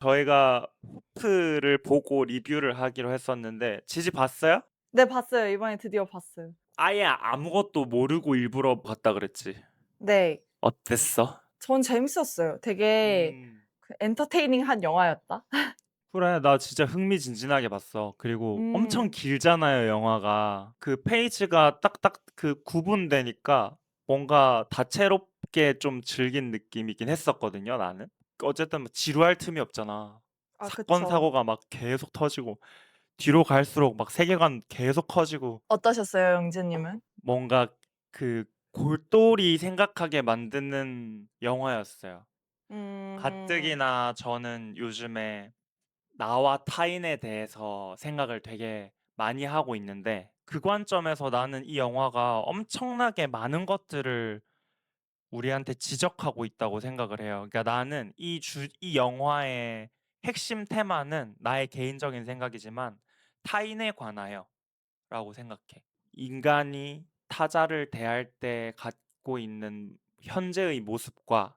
저희가 호프를 보고 리뷰를 하기로 했었는데 지지 봤어요? 네 봤어요. 이번에 드디어 봤어요. 아예 아무것도 모르고 일부러 봤다 그랬지. 네. 어땠어? 전 재밌었어요. 되게 음. 그 엔터테이닝한 영화였다. 그래, 나 진짜 흥미진진하게 봤어. 그리고 엄청 음. 길잖아요, 영화가. 그 페이지가 딱딱 그 구분되니까 뭔가 다채롭게 좀 즐긴 느낌이긴 했었거든요, 나는. 어쨌든 뭐 지루할 틈이 없잖아. 아 사건 그쵸. 사고가 막 계속 터지고 뒤로 갈수록 막 세계관 계속 커지고 어떠셨어요, 영재님은? 뭔가 그 골똘히 생각하게 만드는 영화였어요. 음. 가뜩이나 저는 요즘에 나와 타인에 대해서 생각을 되게 많이 하고 있는데 그 관점에서 나는 이 영화가 엄청나게 많은 것들을 우리한테 지적하고 있다고 생각을 해요. 그러니까 나는 이 영화의 핵심 테마는 나의 개인적인 생각이지만 타인에 관하여라고 생각해. 인간이 타자를 대할 때 갖고 있는 현재의 모습과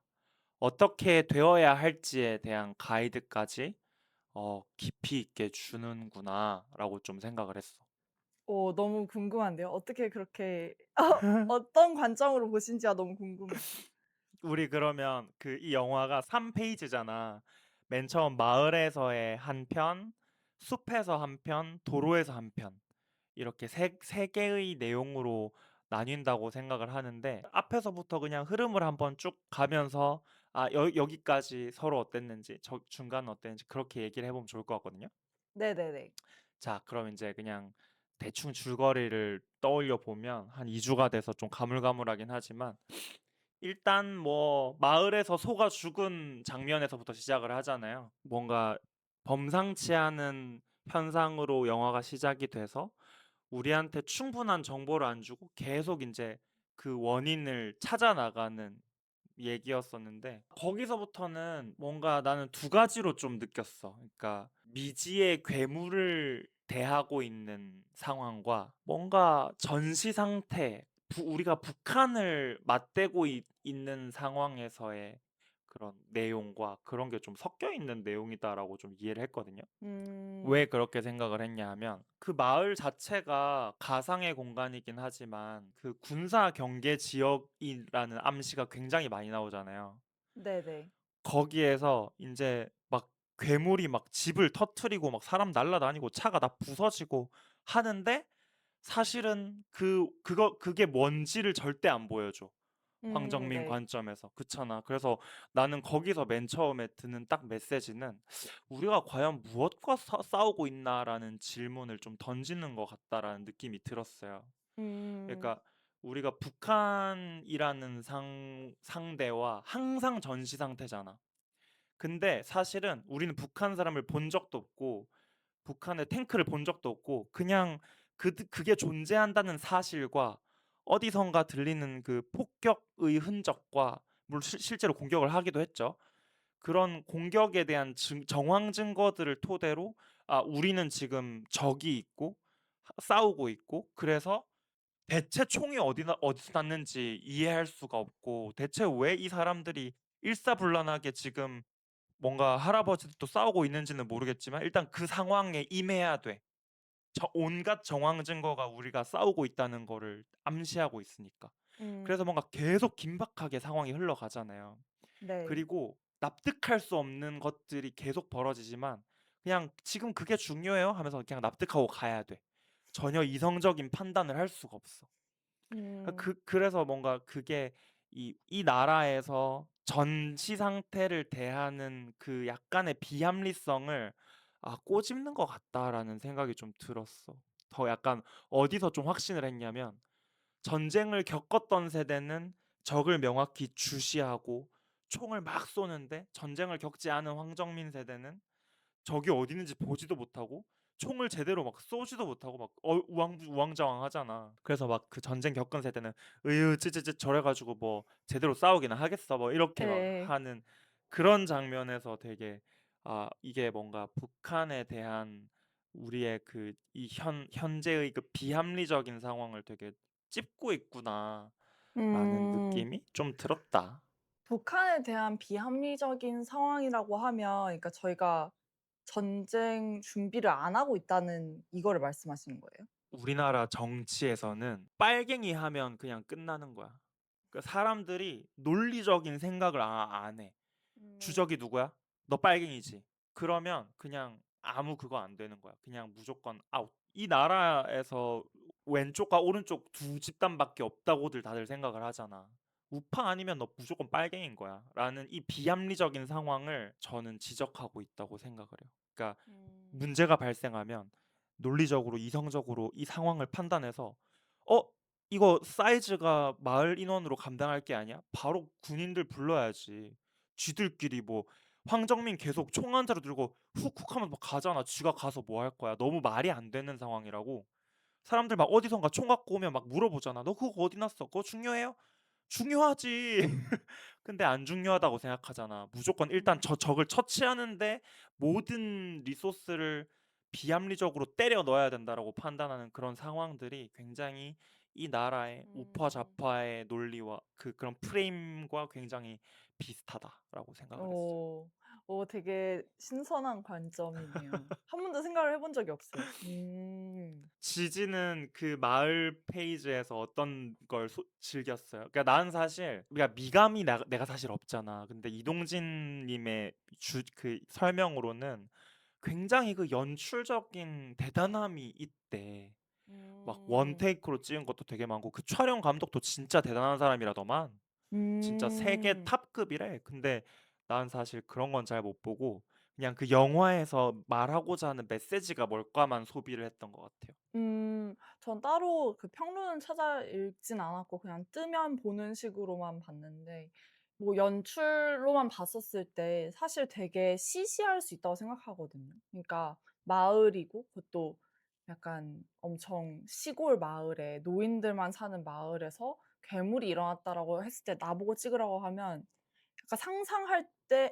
어떻게 되어야 할지에 대한 가이드까지 깊이 있게 주는구나라고 좀 생각을 했어. 너무 궁금한데요. 어떻게 그렇게 어떤 관점으로 보신지가 너무 궁금해요. 우리 그러면 그 이 영화가 3페이지잖아. 맨 처음 마을에서의 한 편, 숲에서 한 편, 도로에서 한 편. 이렇게 세 개의 내용으로 나뉜다고 생각을 하는데 앞에서부터 그냥 흐름을 한번 쭉 가면서 여기까지 서로 어땠는지, 중간은 어땠는지 그렇게 얘기를 해보면 좋을 것 같거든요. 네네네. 자, 그럼 이제 그냥 대충 줄거리를 떠올려 보면 한 2주가 돼서 좀 가물가물하긴 하지만 일단 뭐 마을에서 소가 죽은 장면에서부터 시작을 하잖아요. 뭔가 범상치 않은 현상으로 영화가 시작이 돼서 우리한테 충분한 정보를 안 주고 계속 이제 그 원인을 찾아 나가는 얘기였었는데 거기서부터는 뭔가 나는 두 가지로 좀 느꼈어. 그러니까 미지의 괴물을 대하고 있는 상황과 뭔가 전시 상태, 우리가 북한을 맞대고 있는 상황에서의 그런 내용과 그런 게 좀 섞여 있는 내용이다라고 좀 이해를 했거든요. 왜 음. 그렇게 생각을 했냐 하면 그 마을 자체가 가상의 공간이긴 하지만 그 군사 경계 지역이라는 암시가 굉장히 많이 나오잖아요. 네네. 거기에서 이제 막 괴물이 막 집을 터트리고 막 사람 날라다니고 차가 다 부서지고 하는데 사실은 그게 뭔지를 절대 안 보여줘. 황정민 네. 관점에서. 그렇잖아. 그래서 나는 거기서 맨 처음에 드는 딱 메시지는 우리가 과연 무엇과 싸우고 있나라는 질문을 좀 던지는 것 같다라는 느낌이 들었어요. 음. 그러니까 우리가 북한이라는 상대와 항상 전시 상태잖아. 근데 사실은 우리는 북한 사람을 본 적도 없고 북한의 탱크를 본 적도 없고 그냥 그게 존재한다는 사실과 어디선가 들리는 그 폭격의 흔적과 물론 실제로 공격을 하기도 했죠. 그런 공격에 대한 정황 증거들을 토대로 우리는 지금 적이 있고 싸우고 있고 그래서 대체 총이 어디서 났는지 이해할 수가 없고 대체 왜 이 사람들이 일사불란하게 지금 뭔가 할아버지도 싸우고 있는지는 모르겠지만 일단 그 상황에 임해야 돼. 온갖 정황 증거가 우리가 싸우고 있다는 거를 암시하고 있으니까. 그래서 음. 뭔가 계속 긴박하게 상황이 흘러가잖아요. 네. 그리고 납득할 수 없는 것들이 계속 벌어지지만 그냥 지금 그게 중요해요 하면서 그냥 납득하고 가야 돼. 전혀 이성적인 판단을 할 수가 없어. 음. 그래서 뭔가 그게 이 나라에서 전시 상태를 대하는 그 약간의 비합리성을 꼬집는 것 같다라는 생각이 좀 들었어. 더 약간 어디서 좀 확신을 했냐면 전쟁을 겪었던 세대는 적을 명확히 주시하고 총을 막 쏘는데 전쟁을 겪지 않은 황정민 세대는 적이 어디 있는지 보지도 못하고 총을 제대로 막 쏘지도 못하고 막 우왕좌왕하잖아. 그래서 막 그 전쟁 겪은 세대는 으유 찌찌찌 저래가지고 뭐 제대로 싸우기나 하겠어 뭐 이렇게 막 예. 하는 그런 장면에서 되게 이게 뭔가 북한에 대한 우리의 그 이 현재의 그 비합리적인 상황을 되게 찝고 있구나라는 음. 느낌이 좀 들었다. 북한에 대한 비합리적인 상황이라고 하면 그러니까 저희가 전쟁 준비를 안 하고 있다는 이거를 말씀하시는 거예요? 우리나라 정치에서는 빨갱이 하면 그냥 끝나는 거야. 그러니까 사람들이 논리적인 생각을 안 해. 음. 주적이 누구야? 너 빨갱이지. 그러면 그냥 아무 그거 안 되는 거야. 그냥 무조건 아웃. 이 나라에서 왼쪽과 오른쪽 두 집단밖에 없다고들 다들 생각을 하잖아. 우파 아니면 너 무조건 빨갱이인 거야. 라는 이 비합리적인 상황을 저는 지적하고 있다고 생각을 해요. 그러니까 음. 문제가 발생하면 논리적으로 이성적으로 이 상황을 판단해서 어 이거 사이즈가 마을 인원으로 감당할 게 아니야? 바로 군인들 불러야지. 쥐들끼리 뭐 황정민 계속 총 한 자루 들고 훅훅하면 막 가잖아. 쥐가 가서 뭐 할 거야. 너무 말이 안 되는 상황이라고. 사람들 막 어디선가 총 갖고 오면 막 물어보잖아. 너 그거 어디 났어? 그거 중요해요? 중요하지. 근데 안 중요하다고 생각하잖아. 무조건 일단 음. 저 적을 처치하는데 모든 리소스를 비합리적으로 때려 넣어야 된다라고 판단하는 그런 상황들이 굉장히 이 나라의 우파 음. 좌파의 논리와 그런 프레임과 굉장히 비슷하다라고 생각을 했어요. 어. 되게 신선한 관점이네요. 한 번도 생각을 해본 적이 없어요. 음. 지지는 그 마을 페이지에서 어떤 걸 즐겼어요. 그러니까 나는 사실 그러니까 미감이 내가 사실 없잖아. 근데 이동진 님의 그 설명으로는 굉장히 그 연출적인 대단함이 있대. 막 원 음. 테이크로 찍은 것도 되게 많고 그 촬영 감독도 진짜 대단한 사람이라더만. 진짜 세계 음. 탑급이래. 근데 난 사실 그런 건 잘 못 보고 그냥 그 영화에서 말하고자 하는 메시지가 뭘까만 소비를 했던 것 같아요. 전 따로 그 평론은 찾아 읽진 않았고 그냥 뜨면 보는 식으로만 봤는데 뭐 연출로만 봤었을 때 사실 되게 시시할 수 있다고 생각하거든요. 그러니까 마을이고 그것도 약간 엄청 시골 마을에 노인들만 사는 마을에서 괴물이 일어났다라고 했을 때 나보고 찍으라고 하면 약간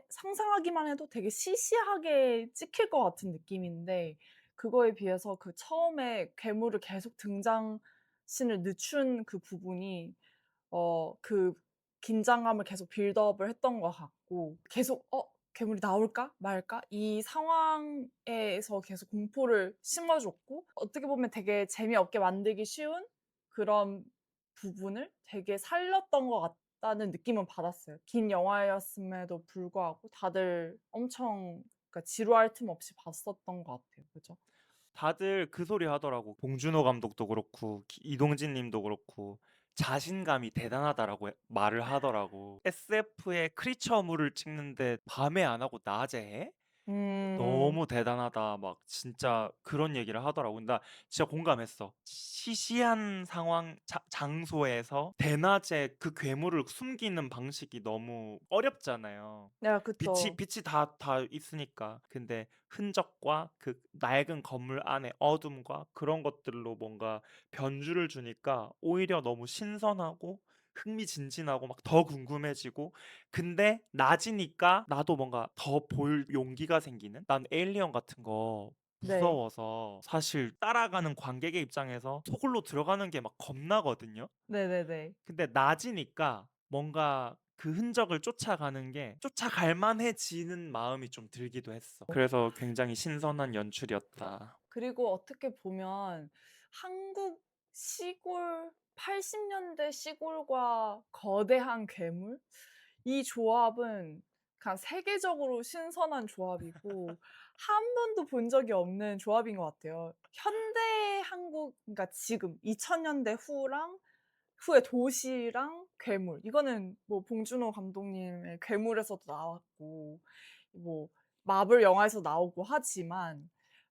상상하기만 해도 되게 시시하게 찍힐 것 같은 느낌인데 그거에 비해서 그 처음에 괴물을 계속 등장신을 늦춘 그 부분이 그 긴장감을 계속 빌드업을 했던 것 같고 계속 '괴물이 나올까 말까?' 이 상황에서 계속 공포를 심어 줬고 어떻게 보면 되게 재미없게 만들기 쉬운 그런 부분을 되게 살렸던 것 같다는 느낌은 받았어요. 긴 영화였음에도 불구하고 다들 엄청 그러니까 지루할 틈 없이 봤었던 것 같아요. 그죠? 다들 그 소리 하더라고. 봉준호 감독도 그렇고 이동진 님도 그렇고 자신감이 대단하다라고 말을 하더라고. SF의 크리처물을 찍는데 밤에 안 하고 낮에 해? 음. 너무 대단하다. 막 진짜 그런 얘기를 하더라고. 나 진짜 공감했어. 시시한 상황, 장소에서 대낮에 그 괴물을 숨기는 방식이 너무 어렵잖아요. 네 빛이 그쵸. 빛이 다 있으니까. 근데 흔적과 그 낡은 건물 안의 어둠과 그런 것들로 뭔가 변주를 주니까 오히려 너무 신선하고 흥미진진하고 막 더 궁금해지고 근데 낮이니까 나도 뭔가 더 볼 용기가 생기는? 난 에일리언 같은 거 네. 무서워서 사실 따라가는 관객의 입장에서 속으로 들어가는 게 막 겁나거든요. 네네네. 근데 낮이니까 뭔가 그 흔적을 쫓아가는 게 쫓아갈 만해지는 마음이 좀 들기도 했어. 그래서 굉장히 신선한 연출이었다. 그리고 어떻게 보면 한국 시골 80 년대 시골과 거대한 괴물 이 조합은 그냥 세계적으로 신선한 조합이고 한 번도 본 적이 없는 조합인 것 같아요. 현대 한국 그러니까 지금 2000 년대 후랑 후의 도시랑 괴물 이거는 뭐 봉준호 감독님의 괴물에서도 나왔고 뭐 마블 영화에서 나오고 하지만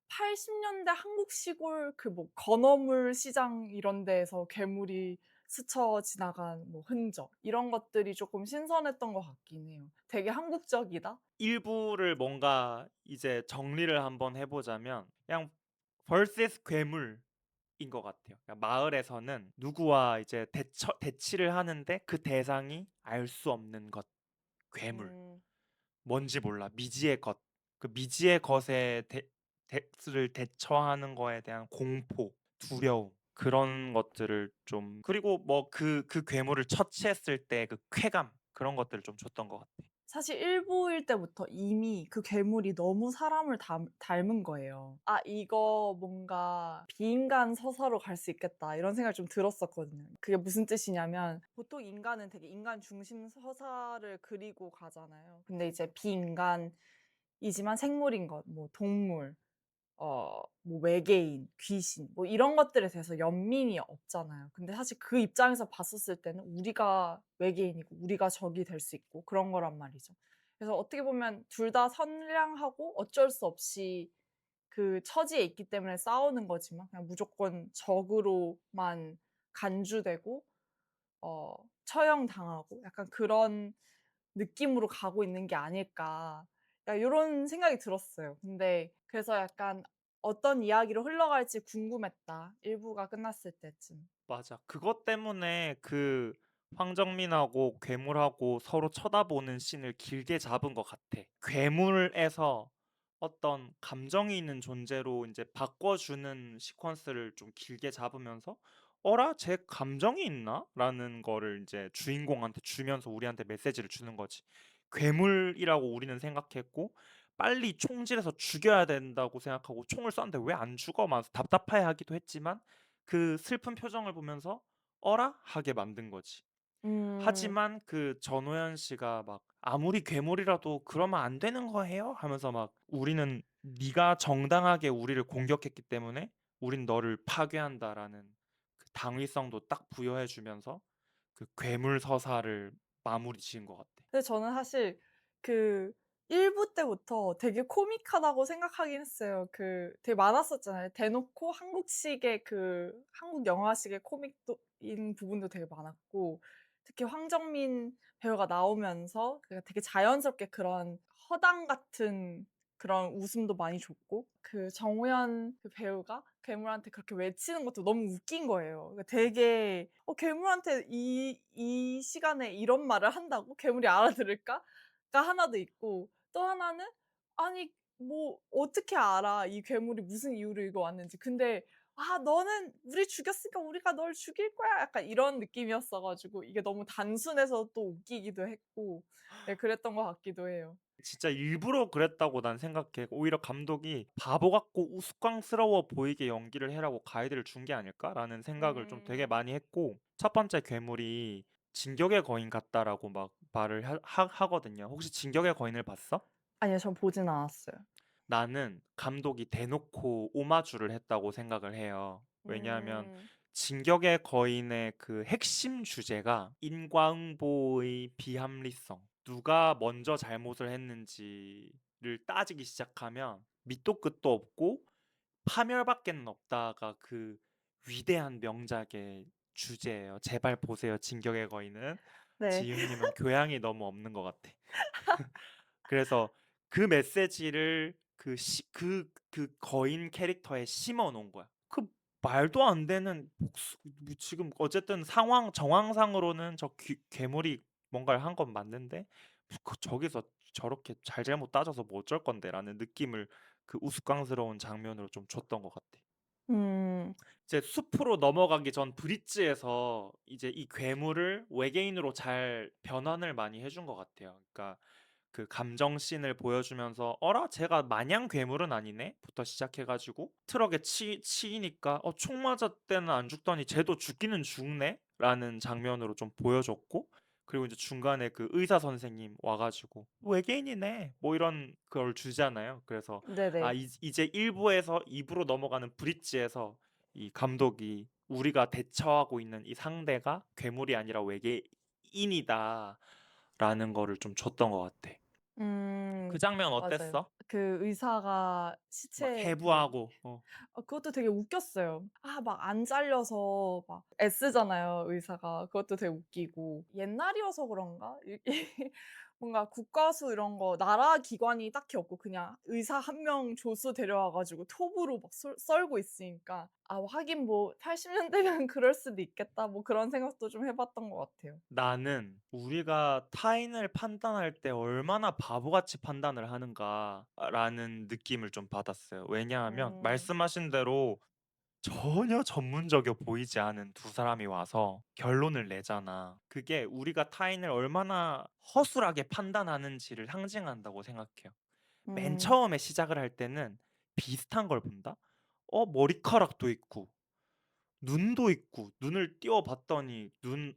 80 년대 한국 시골 그 뭐 건어물 시장 이런 데에서 괴물이 스쳐 지나간 뭐 흔적 이런 것들이 쪼끔 신선했던 것 같긴 해요. 되게 한국적이다? 일부를 뭔가 이제 정리를 한번 해보자면 그냥 vs 괴물인 것 같아요. 그러니까 마을에서는 누구와 이제 대치를 하는데 그 대상이 알 수 없는 것, 괴물. 음. 뭔지 몰라. 미지의 것. 그 미지의 것에 를 대처하는 거에 대한 공포, 두려움 그런 것들을 좀 그리고 뭐 그 괴물을 처치했을 때 그 쾌감 그런 것들을 좀 줬던 것 같아. 사실 1 부일 때부터 이미 그 괴물이 너무 사람을 닮은 거예요. '아 이거 뭔가 비인간 서사로 갈 수 있겠다.' 이런 생각이 좀 들었었거든요. 그게 무슨 뜻이냐면 보통 인간은 되게 인간 중심 서사를 그리고 가잖아요. 근데 이제 비인간이지만 생물인 것, 뭐 동물, 뭐 외계인, 귀신 뭐 이런 것들에 대해서 연민이 없잖아요. 근데 사실 그 입장에서 봤었을 때는 우리가 외계인이고 우리가 적이 될 수 있고 그런 거란 말이죠. 그래서 어떻게 보면 둘 다 선량하고 어쩔 수 없이 그 처지에 있기 때문에 싸우는 거지만 그냥 무조건 적으로만 간주되고 어 처형당하고 약간 그런 느낌으로 가고 있는 게 아닐까. 약간 요런 생각이 들었어요. 근데 그래서 약간 어떤 이야기로 흘러갈지 궁금했다. 1 부가 끝났을 때쯤. 맞아. 그것 때문에 그 황정민하고 괴물하고 서로 쳐다보는 씬을 길게 잡은 것 같아. 괴물에서 어떤 감정이 있는 존재로 인제 바꿔주는 시퀀스를 좀 길게 잡으면서 '어라? 쟤 감정이 있나?' 라는 거를 인제 주인공한테 주면서 우리한테 메시지를 주는 거지. 괴물이라고 우리는 생각했고 빨리 총질해서 죽여야 된다고 생각하고 총을 쐈는데 '왜 안 죽어?' 막 답답해하기도 했지만 그 슬픈 표정을 보면서 '어라?' 하게 만든 거지. 음. 하지만 그 전호연 씨가 막 "아무리 괴물이라도 그러면 안 되는 거예요?" 하면서 막 "우리는 네가 정당하게 우리를 공격했기 때문에 우린 너를 파괴한다."라는 그 당위성도 딱 부여해 주면서 그 괴물 서사를 마무리 지은 것 같아. 근데 저는 사실 그 1부 때부터 되게 코믹하다고 생각하긴 했어요. 그 되게 많았었잖아요. 대놓고 한국식의 그 한국 영화식의 코믹도 인 부분도 되게 많았고 특히 황정민 배우가 나오면서 그 되게 자연스럽게 그런 허당 같은 그런 웃음도 많이 줬고 그 정우현 그 배우가 괴물한테 그렇게 외치는 것도 너무 웃긴 거예요. 그러니까 되게 '괴물한테 이 시간에 이런 말을 한다고? 괴물이 알아들을까?'가 하나도 있고 또 하나는 '아니 뭐 어떻게 알아 이 괴물이 무슨 이유로 이거 왔는지. 근데 아 너는 우리 죽였으니까 우리가 널 죽일 거야.' 약간 이런 느낌이었어 가지고 이게 너무 단순해서 또 웃기기도 했고 네 그랬던 것 같기도 해요. 진짜 일부러 그랬다고 난 생각해. 오히려 감독이 '바보 같고 우스꽝스러워 보이게 연기를 해라고 가이드를 준 게 아닐까?'라는 생각을 좀 되게 음. 많이 했고 첫 번째 괴물이 "진격의 거인 같다."라고 막 말을 하거든요. 혹시 진격의 거인을 봤어? 아니요. 전 보진 않았어요. 나는 감독이 대놓고 오마주를 했다고 생각을 해요. 왜냐하면 음. 진격의 거인의 그 핵심 주제가 인과응보의 비합리성, 누가 먼저 잘못을 했는지를 따지기 시작하면 밑도 끝도 없고 파멸밖에는 없다가 그 위대한 명작의 주제예요. 제발 보세요, 진격의 거인은. 네. 지윤님은 교양이 너무 없는 것 같아. 그래서 그 메시지를 그 거인 캐릭터에 심어 놓은 거야. 그 말도 안 되는 복수 뭐 지금 어쨌든 상황 정황상으로는 저 괴물이 뭔가를 한 건 맞는데 저기서 저렇게 잘잘못 따져서 뭐 어쩔 건데라는 느낌을 그 우스꽝스러운 장면으로 좀 줬던 것 같아. 음. 이제 숲으로 넘어가기 전 브릿지에서 이제 이 괴물을 외계인으로 잘 변환을 많이 해준 것 같아요. 그러니까 그 감정 씬을 보여주면서 '어라? 쟤가 마냥 괴물은 아니네.'부터 시작해 가지고 트럭에 치이니까 '총 맞을 때는 안 죽더니 쟤도 죽기는 죽네.'라는 장면으로 좀 보여줬고 그리고 이제 중간에 그 의사 선생님 와 가지고 "외계인이네." 뭐 이런 걸 주잖아요. 그래서 네네. 이제 1 부에서 2 부로 넘어가는 브릿지에서 이 감독이 '우리가 대처하고 있는 이 상대가 괴물이 아니라 외계인이다.'라는 거를 좀 줬던 것 같아. 그 장면 맞아요. 어땠어? 그 의사가 막 시체 그 해부하고 그것도 되게 웃겼어요. 막 안 잘려서 막 애쓰잖아요, 의사가. 그것도 되게 웃기고. 옛날이어서 그런가? 이게 뭔가 국가수 이런 거 나라 기관이 딱히 없고 그냥 의사 한 명 조수 데려와 가지고 톱으로 막 썰고 있으니까 '하긴 뭐 80 년대면 그럴 수도 있겠다.' 뭐 그런 생각도 좀 해 봤던 것 같아요. 나는 '우리가 타인을 판단할 때 얼마나 바보같이 판단을 하는가.'라는 느낌을 좀 받았어요. 왜냐하면 음. 말씀하신 대로 전혀 전문적이어 보이지 않은 두 사람이 와서 결론을 내잖아. 그게 우리가 타인을 얼마나 허술하게 판단하는지를 상징한다고 생각해요. 맨 음. 처음에 시작을 할 때는 비슷한 걸 본다? 머리카락도 있고 눈도 있고 눈을 띄워 봤더니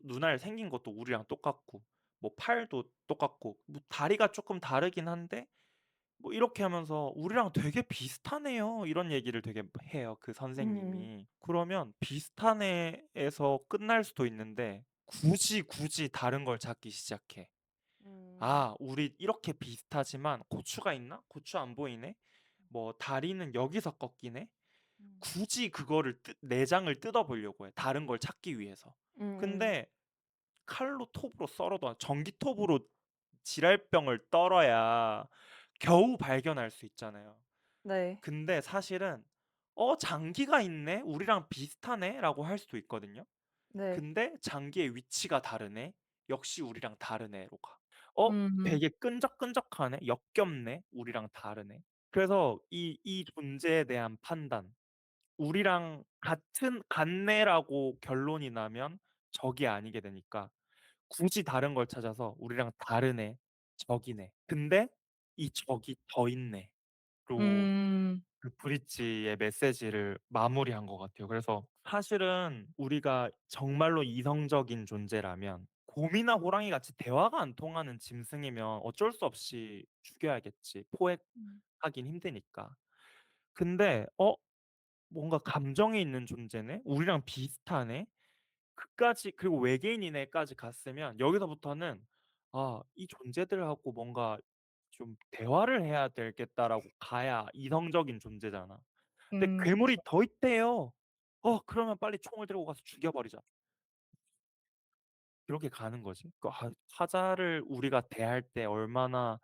눈알 생긴 것도 우리랑 똑같고 뭐 팔도 똑같고 뭐 다리가 쪼끔 다르긴 한데 뭐 이렇게 하면서 "우리랑 되게 비슷하네요." 이런 얘기를 되게 해요, 그 음. 선생님이. 그러면 비슷하네에서 끝날 수도 있는데 굳이 다른 걸 찾기 시작해. 음. '아 우리 이렇게 비슷하지만 고추가 있나? 고추 안 보이네. 뭐 다리는 여기서 꺾이네.' 음. 굳이 그거를 내장을 뜯어 보려고 해, 다른 걸 찾기 위해서. 음음. 근데 칼로 톱으로 썰어도 전기톱으로 지랄병을 떨어야 겨우 발견할 수 있잖아요. 네. 근데 사실은 장기가 있네. 우리랑 비슷하네.'라고 할 수도 있거든요. 네. 근데 '장기의 위치가 다르네. 역시 우리랑 다르네.'로 가. '어 음. 되게 끈적끈적하네. 역겹네. 우리랑 다르네.' 그래서 이 존재에 대한 판단, 우리랑 같네라고 결론이 나면 적이 아니게 되니까 굳이 다른 걸 찾아서 '우리랑 다르네. 적이네. 근데 이 적이 더 있네.'로 음. 그 브릿지의 메시지를 마무리한 것 같아요. 그래서 사실은 우리가 정말로 이성적인 존재라면 곰이나 호랑이같이 대화가 안 통하는 짐승이면 어쩔 수 없이 죽여야겠지. 음. 포획하긴 힘드니까. 근데 뭔가 감정이 있는 존재네? 우리랑 비슷하네? 그까지, 그리고 외계인이네까지 갔으면 여기서부터는 '아 이 존재들하고 뭔가 좀 대화를 해야 되겠다.'라고 가야 이성적인 존재잖아. 근데 괴물이 그쵸. 더 있대요. 그러면 빨리 총을 들고 가서 죽여 버리자. 이렇게 가는 거지. 타자를 우리가 대할 때 얼마나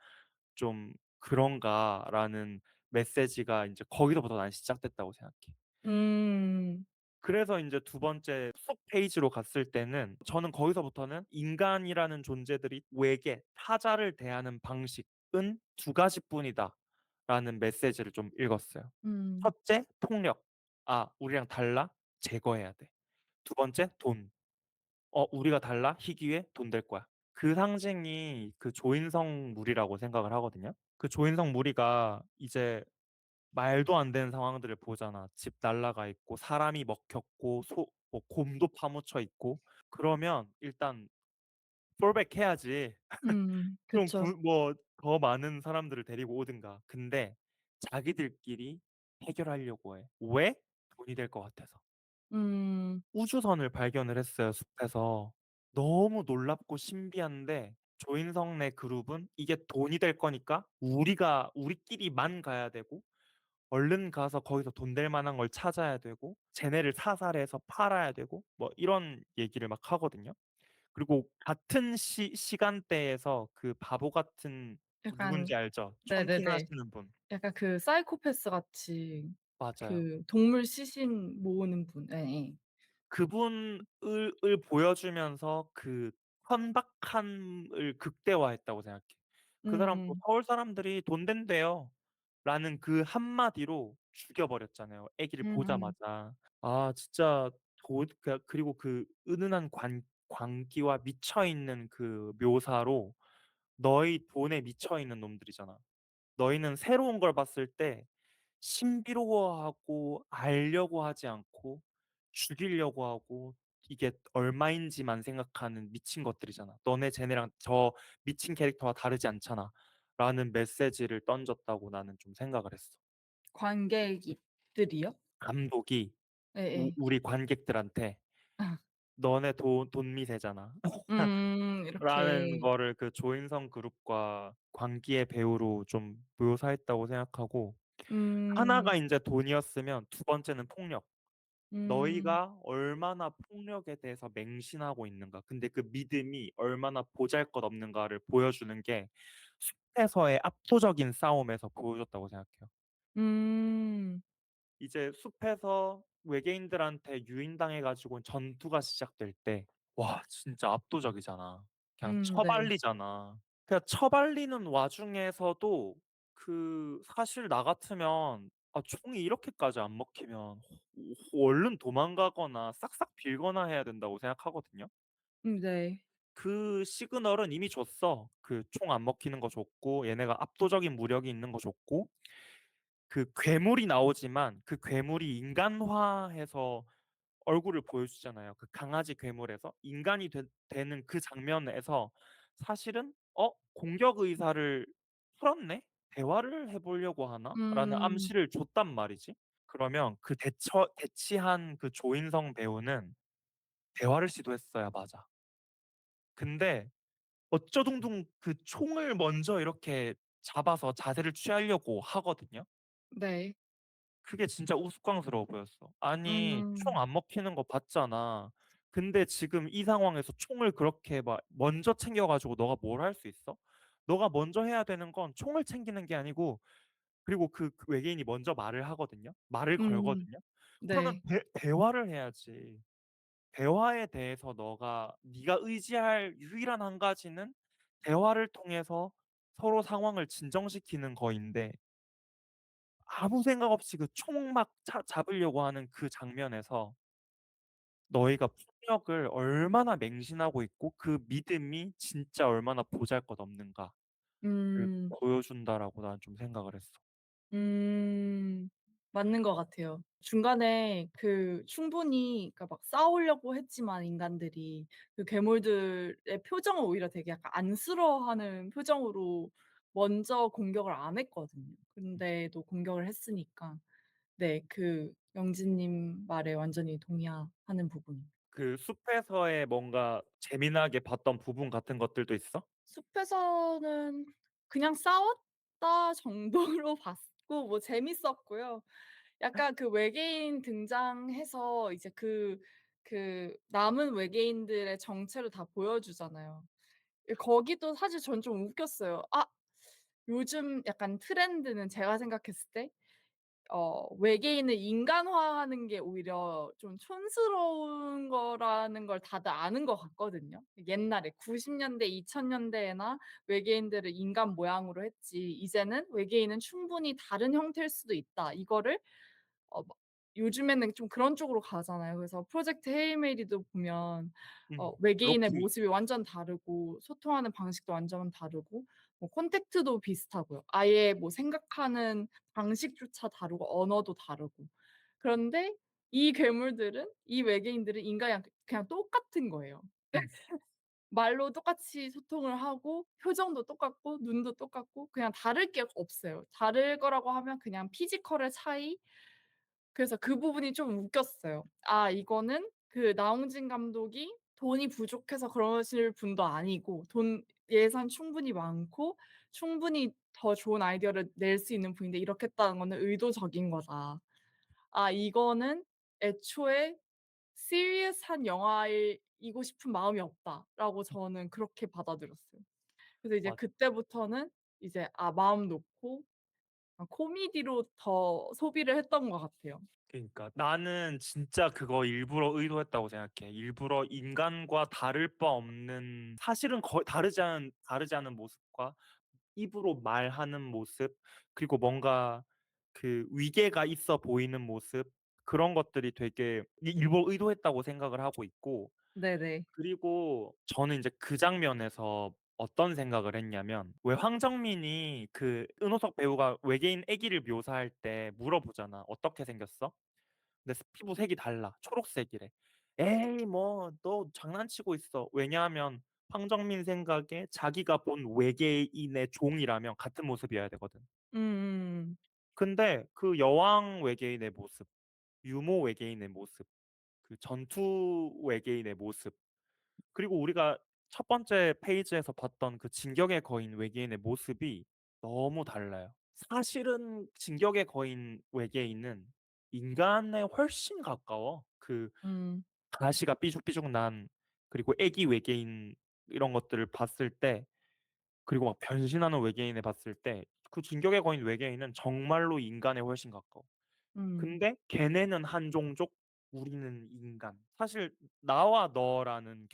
좀 그런가라는 메시지가 인제 거기서부터 난 시작됐다고 생각해. 음. 그래서 인제 두 번째 속 페이지로 갔을 때는 저는 거기서부터는 '인간이라는 존재들이 외계, 타자를 대하는 방식은 두 가지뿐이다.'라는 메시지를 좀 읽었어요. 음. 첫째, 폭력. '아 우리랑 달라? 제거해야 돼.' 두 번째, 돈. '우리가 달라? 희귀해? 돈 될 거야.' 그 상징이 그 조인성 무리라고 생각을 하거든요. 그 조인성 무리가 이제 말도 안 되는 상황들을 보잖아. 집 날라가 있고 사람이 먹혔고 곰도 파묻혀 있고. 그러면 일단 fallback 해야지. 좀 그쵸. 더 많은 사람들을 데리고 오든가. 근데 자기들끼리 해결하려고 해. 왜? 돈이 될 것 같아서. 음. 우주선을 발견을 했어요, 숲에서. 너무 놀랍고 신비한데 조인성 네 그룹은 이게 돈이 될 거니까 우리끼리만 가야 되고 얼른 가서 거기서 돈 될 만한 걸 찾아야 되고 쟤네를 사살해서 팔아야 되고 뭐 이런 얘기를 막 하거든요. 그리고 같은 시간대에서 그 바보 같은, 약간 누군지 알죠? 촌티 네네네. 나시는 분. 약간 그 사이코패스 같이 맞아요. 그 동물 시신 모으는 분. 예예. 그분을 보여주면서 그 천박함을 극대화했다고 생각해. 그 사람도 음. "서울 사람들이 돈 된대요." 라는 그 한마디로 죽여 버렸잖아요, 아기를 음음. 보자마자. 진짜 그리고 그 은은한 광기와 미쳐 있는 그 묘사로 "너희 돈에 미쳐 있는 놈들이잖아. 너희는 새로운 걸 봤을 때 신비로워하고 알려고 하지 않고 죽이려고 하고 이게 얼마인지만 생각하는 미친 것들이잖아. 너네 쟤네랑 저 미친 캐릭터와 다르지 않잖아."라는 메시지를 던졌다고 나는 좀 생각을 했어. 관객들이요? 감독이 예예. 우리 관객들한테 아. "너네 돈 미세잖아." 라는 이렇게 거를 그 조인성 그룹과 광기의 배우로 좀 묘사했다고 생각하고, 음. 하나가 인제 돈이었으면 두 번째는 폭력. 음. 너희가 얼마나 폭력에 대해서 맹신하고 있는가. 근데 그 믿음이 얼마나 보잘것없는가를 보여주는 게 숲에서의 압도적인 싸움에서 보여줬다고 생각해요. 음. 이제 숲에서 외계인들한테 유인당해 가지고 전투가 시작될 때 와 진짜 압도적이잖아. 그냥 네. 처발리잖아. 그냥 처발리는 와중에서도 사실 나 같으면 아 총이 이렇게까지 안 먹히면 얼른 도망가거나 싹싹 빌거나 해야 된다고 생각하거든요. 네. 그 시그널은 이미 줬어. 그 총 안 먹히는 거 줬고 얘네가 압도적인 무력이 있는 거 줬고 그 괴물이 나오지만 그 괴물이 인간화해서 얼굴을 보여주잖아요. 그 강아지 괴물에서 인간이 되는 그 장면에서 사실은 '어 공격 의사를 풀었네? 대화를 해 보려고 하나?'라는 음. 암시를 줬단 말이지. 그러면 그 대치한 그 조인성 배우는 대화를 시도했어야 맞아. 근데 어쩌둥둥 그 총을 먼저 이렇게 잡아서 자세를 취하려고 하거든요. 네. 그게 진짜 우스꽝스러워 보였어. 아니 총 음. 안 먹히는 거 봤잖아. 근데 지금 이 상황에서 총을 그렇게 막 먼저 챙겨 가지고 너가 뭘 할 수 있어? 너가 먼저 해야 되는 건 총을 챙기는 게 아니고 그리고 그 외계인이 먼저 말을 하거든요. 말을 음. 걸거든요. 그러면 네. 대화를 해야지. 대화에 대해서 네가 의지할 유일한 한 가지는 대화를 통해서 서로 상황을 진정시키는 거인데 아무 생각 없이 그 총 막 잡으려고 하는 그 장면에서 너희가 폭력을 얼마나 맹신하고 있고 그 믿음이 진짜 얼마나 보잘것없는가를 음. 보여준다라고 나는 좀 생각을 했어. 음. 맞는 것 같아요. 중간에 그 충분히 그러니까 막 싸우려고 했지만 인간들이 그 괴물들의 표정은 오히려 되게 약간 안쓰러워하는 표정으로 먼저 공격을 안 했거든요. 근데도 공격을 했으니까 네 그 영진님 말에 완전히 동의하는 부분입니다. 그 숲에서의 뭔가 재미나게 봤던 부분 같은 것들도 있어? 숲에서는 그냥 싸웠다 정도로 봤고 뭐 재밌었고요. 약간 그 외계인 등장해서 이제 그 남은 외계인들의 정체를 다 보여주잖아요. 예 거기도 사실 전 좀 웃겼어요. 아 요즘 약간 트렌드는 제가 생각했을 때 외계인을 인간화하는 게 오히려 좀 촌스러운 거라는 걸 다들 아는 것 같거든요. 옛날에 90 년대 2000 년대에나 외계인들을 인간 모양으로 했지 이제는 '외계인은 충분히 다른 형태일 수도 있다.' 이거를 막 요즘에는 좀 그런 쪽으로 가잖아요. 그래서 프로젝트 헤일 메리도 보면 외계인의 로키. 모습이 완전 다르고 소통하는 방식도 완전 다르고 뭐 콘택트도 비슷하고요. 아예 뭐 생각하는 방식조차 다르고 언어도 다르고. 그런데 이 괴물들은 이 외계인들은 인간이랑 그냥 똑같은 거예요. 음. 말로 똑같이 소통을 하고 표정도 똑같고 눈도 똑같고 그냥 다를 게 없어요. 다를 거라고 하면 그냥 피지컬의 차이 그래서 그 부분이 좀 웃겼어요. 아 이거는 그 나홍진 감독이 돈이 부족해서 그러실 분도 아니고 돈 예산 충분히 많고 충분히 더 좋은 아이디어를 낼 수 있는 분인데 이렇게 했다는 거는 의도적인 거다. 아 이거는 애초에 시리어스한 영화이고 싶은 마음이 없다라고 저는 그렇게 받아들였어요. 그래서 이제 맞아. 그때부터는 이제 마음 놓고 코미디로 더 소비를 했던 것 같아요. 그러니까 나는 진짜 그거 일부러 의도했다고 생각해. 일부러 인간과 다를 바 없는 사실은 거의 다르지 않은 모습과 입으로 말하는 모습 그리고 뭔가 그 위계가 있어 보이는 모습 그런 것들이 되게 일부러 의도했다고 생각을 하고 있고 네네. 그리고 저는 인제 그 장면에서 어떤 생각을 했냐면 왜 황정민이 그 은호석 배우가 외계인 아기를 묘사할 때 물어보잖아. "어떻게 생겼어?" 근데 피부 색이 달라. 초록색이래. 에이 뭐 너 장난치고 있어. 왜냐하면 황정민 생각에 자기가 본 외계인의 종이라면 같은 모습이어야 되거든. 음음. 근데 그 여왕 외계인의 모습, 유모 외계인의 모습, 그 전투 외계인의 모습 그리고 우리가 첫 번째 페이지에서 봤던 그 진격의 거인 외계인의 모습이 너무 달라요. 사실은 진격의 거인 외계인은 인간에 훨씬 가까워. 그 음. 가시가 삐죽삐죽 난 그리고 애기 외계인 이런 것들을 봤을 때 그리고 막 변신하는 외계인을 봤을 때 그 진격의 거인 외계인은 정말로 인간에 훨씬 가까워. 음. 근데 걔네는 한 종족, 우리는 인간. 사실 나와 너라는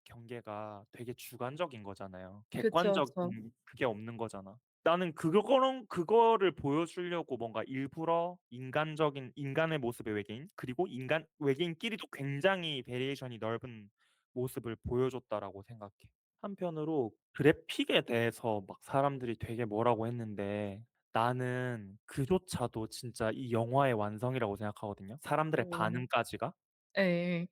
경계가 되게 주관적인 거잖아요. 그쵸, 그쵸. 객관적인 그게 없는 거잖아. 나는 그거를 보여주려고 뭔가 일부러 인간적인 인간의 모습의 외계인, 그리고 인간 외계인끼리도 굉장히 베리에이션이 넓은 모습을 보여줬다라고 생각해. 한편으로 그래픽에 대해서 막 사람들이 되게 뭐라고 했는데, 나는 그조차도 진짜 이 영화의 완성이라고 생각하거든요. 사람들의 어. 반응까지가. 예.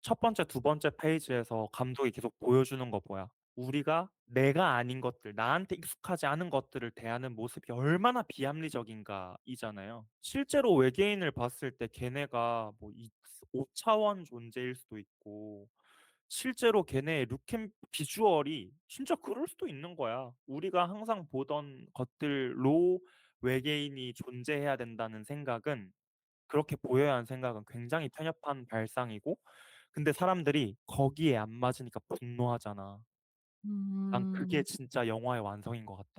첫 번째, 두 번째 페이지에서 감독이 계속 보여주는 거 뭐야? 우리가 내가 아닌 것들, 나한테 익숙하지 않은 것들을 대하는 모습이 얼마나 비합리적인가이잖아요. 실제로 외계인을 봤을 때 걔네가 뭐 5차원 존재일 수도 있고, 실제로 걔네의 룩앤 비주얼이 진짜 그럴 수도 있는 거야. 우리가 항상 보던 것들로 외계인이 존재해야 된다는 생각은, 그렇게 보여야 하는 생각은 굉장히 편협한 발상이고, 근데 사람들이 거기에 안 맞으니까 분노하잖아. 난 그게 음. 진짜 영화의 완성인 것 같아.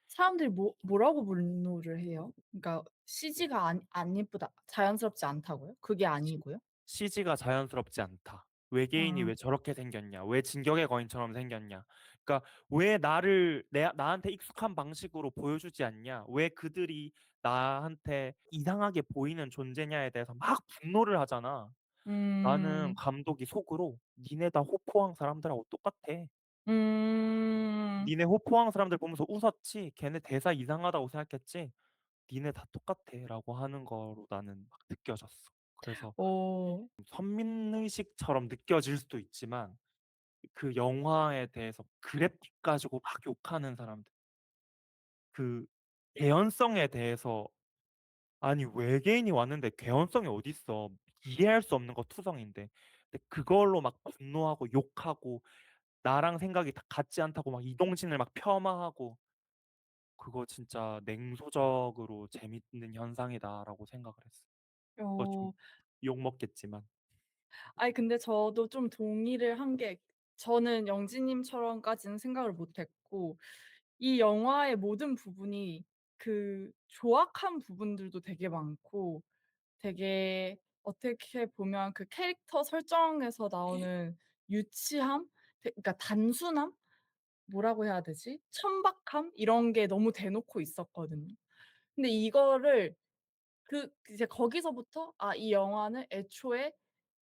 사람들이 뭐라고 분노를 해요? 그러니까 CG가 안 예쁘다, 자연스럽지 않다고요? 그게 아니고요? CG가 자연스럽지 않다. 외계인이 아. 왜 저렇게 생겼냐? 왜 진격의 거인처럼 생겼냐? 그러니까 왜 나한테 익숙한 방식으로 보여주지 않냐? 왜 그들이 나한테 이상하게 보이는 존재냐에 대해서 막 분노를 하잖아. 나는 음. 감독이 속으로 "니네 다 호포항 사람들하고 똑같아. 음. 니네 호포항 사람들 보면서 웃었지? 걔네 대사 이상하다고 생각했지? 니네 다 똑같아."라고 하는 거로 나는 막 느껴졌어. 그래서 어. 선민의식처럼 느껴질 수도 있지만, 그 영화에 대해서 그래픽 가지고 막 욕하는 사람들, 그 개연성에 대해서, 아니 외계인이 왔는데 개연성이 어딨어. 이해할 수 없는 거 투성인데. 근데 그걸로 막 분노하고 욕하고 나랑 생각이 다 같지 않다고 막 이동진을 막 폄하하고, 그거 진짜 '냉소적으로 재밌는 현상이다.'라고 생각을 했어. 그거 좀 어. 욕먹겠지만. 아니 근데 저도 좀 동의를 한 게, 저는 영지님처럼까지는 생각을 못 했고, 이 영화의 모든 부분이 그 조악한 부분들도 되게 많고, 되게 어떻게 보면 그 캐릭터 설정에서 나오는 유치함? 그러니까 단순함? 뭐라고 해야 되지? 천박함? 이런 게 너무 대놓고 있었거든요. 근데 이거를 이제 거기서부터 '아 이 영화는 애초에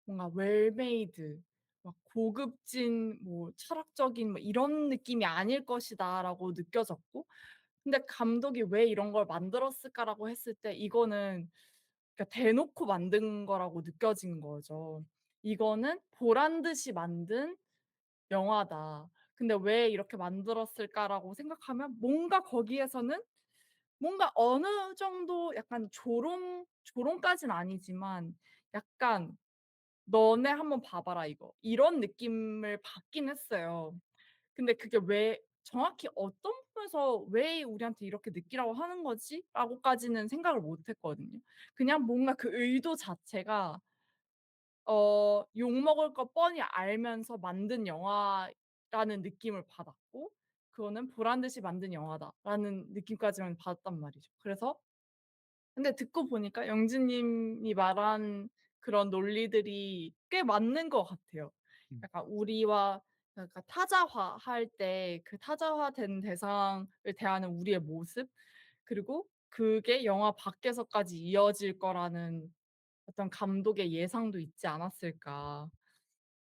뭔가 웰 메이드, 막 고급진 뭐 철학적인 뭐 이런 느낌이 아닐 것이다.'라고 느껴졌고, 근데 감독이 '왜 이런 걸 만들었을까?'라고 했을 때 이거는 그러니까 대놓고 만든 거라고 느껴진 거죠. '이거는 보란 듯이 만든 영화다. 근데 왜 이렇게 만들었을까?'라고 생각하면 뭔가 거기에서는 뭔가 어느 정도 약간 조롱까진 아니지만 약간 "너네 한번 봐 봐라 이거." 이런 느낌을 받긴 했어요. 근데 그게 왜 정확히 어떤 부분에서 '왜 우리한테 이렇게 느끼라고 하는 거지?'라고까지는 생각을 못 했거든요. 그냥 뭔가 그 의도 자체가 욕먹을 거 뻔히 알면서 만든 영화라는 느낌을 받았고, 그거는 '보란 듯이 만든 영화다.'라는 느낌까지만 받았단 말이죠. 그래서 근데 듣고 보니까 영진님이 말한 그런 논리들이 꽤 맞는 것 같아요. 음. 약간 우리와 약간 타자화할 때 그 타자화된 대상을 대하는 우리의 모습, 그리고 그게 영화 밖에서까지 이어질 거라는 어떤 감독의 예상도 있지 않았을까.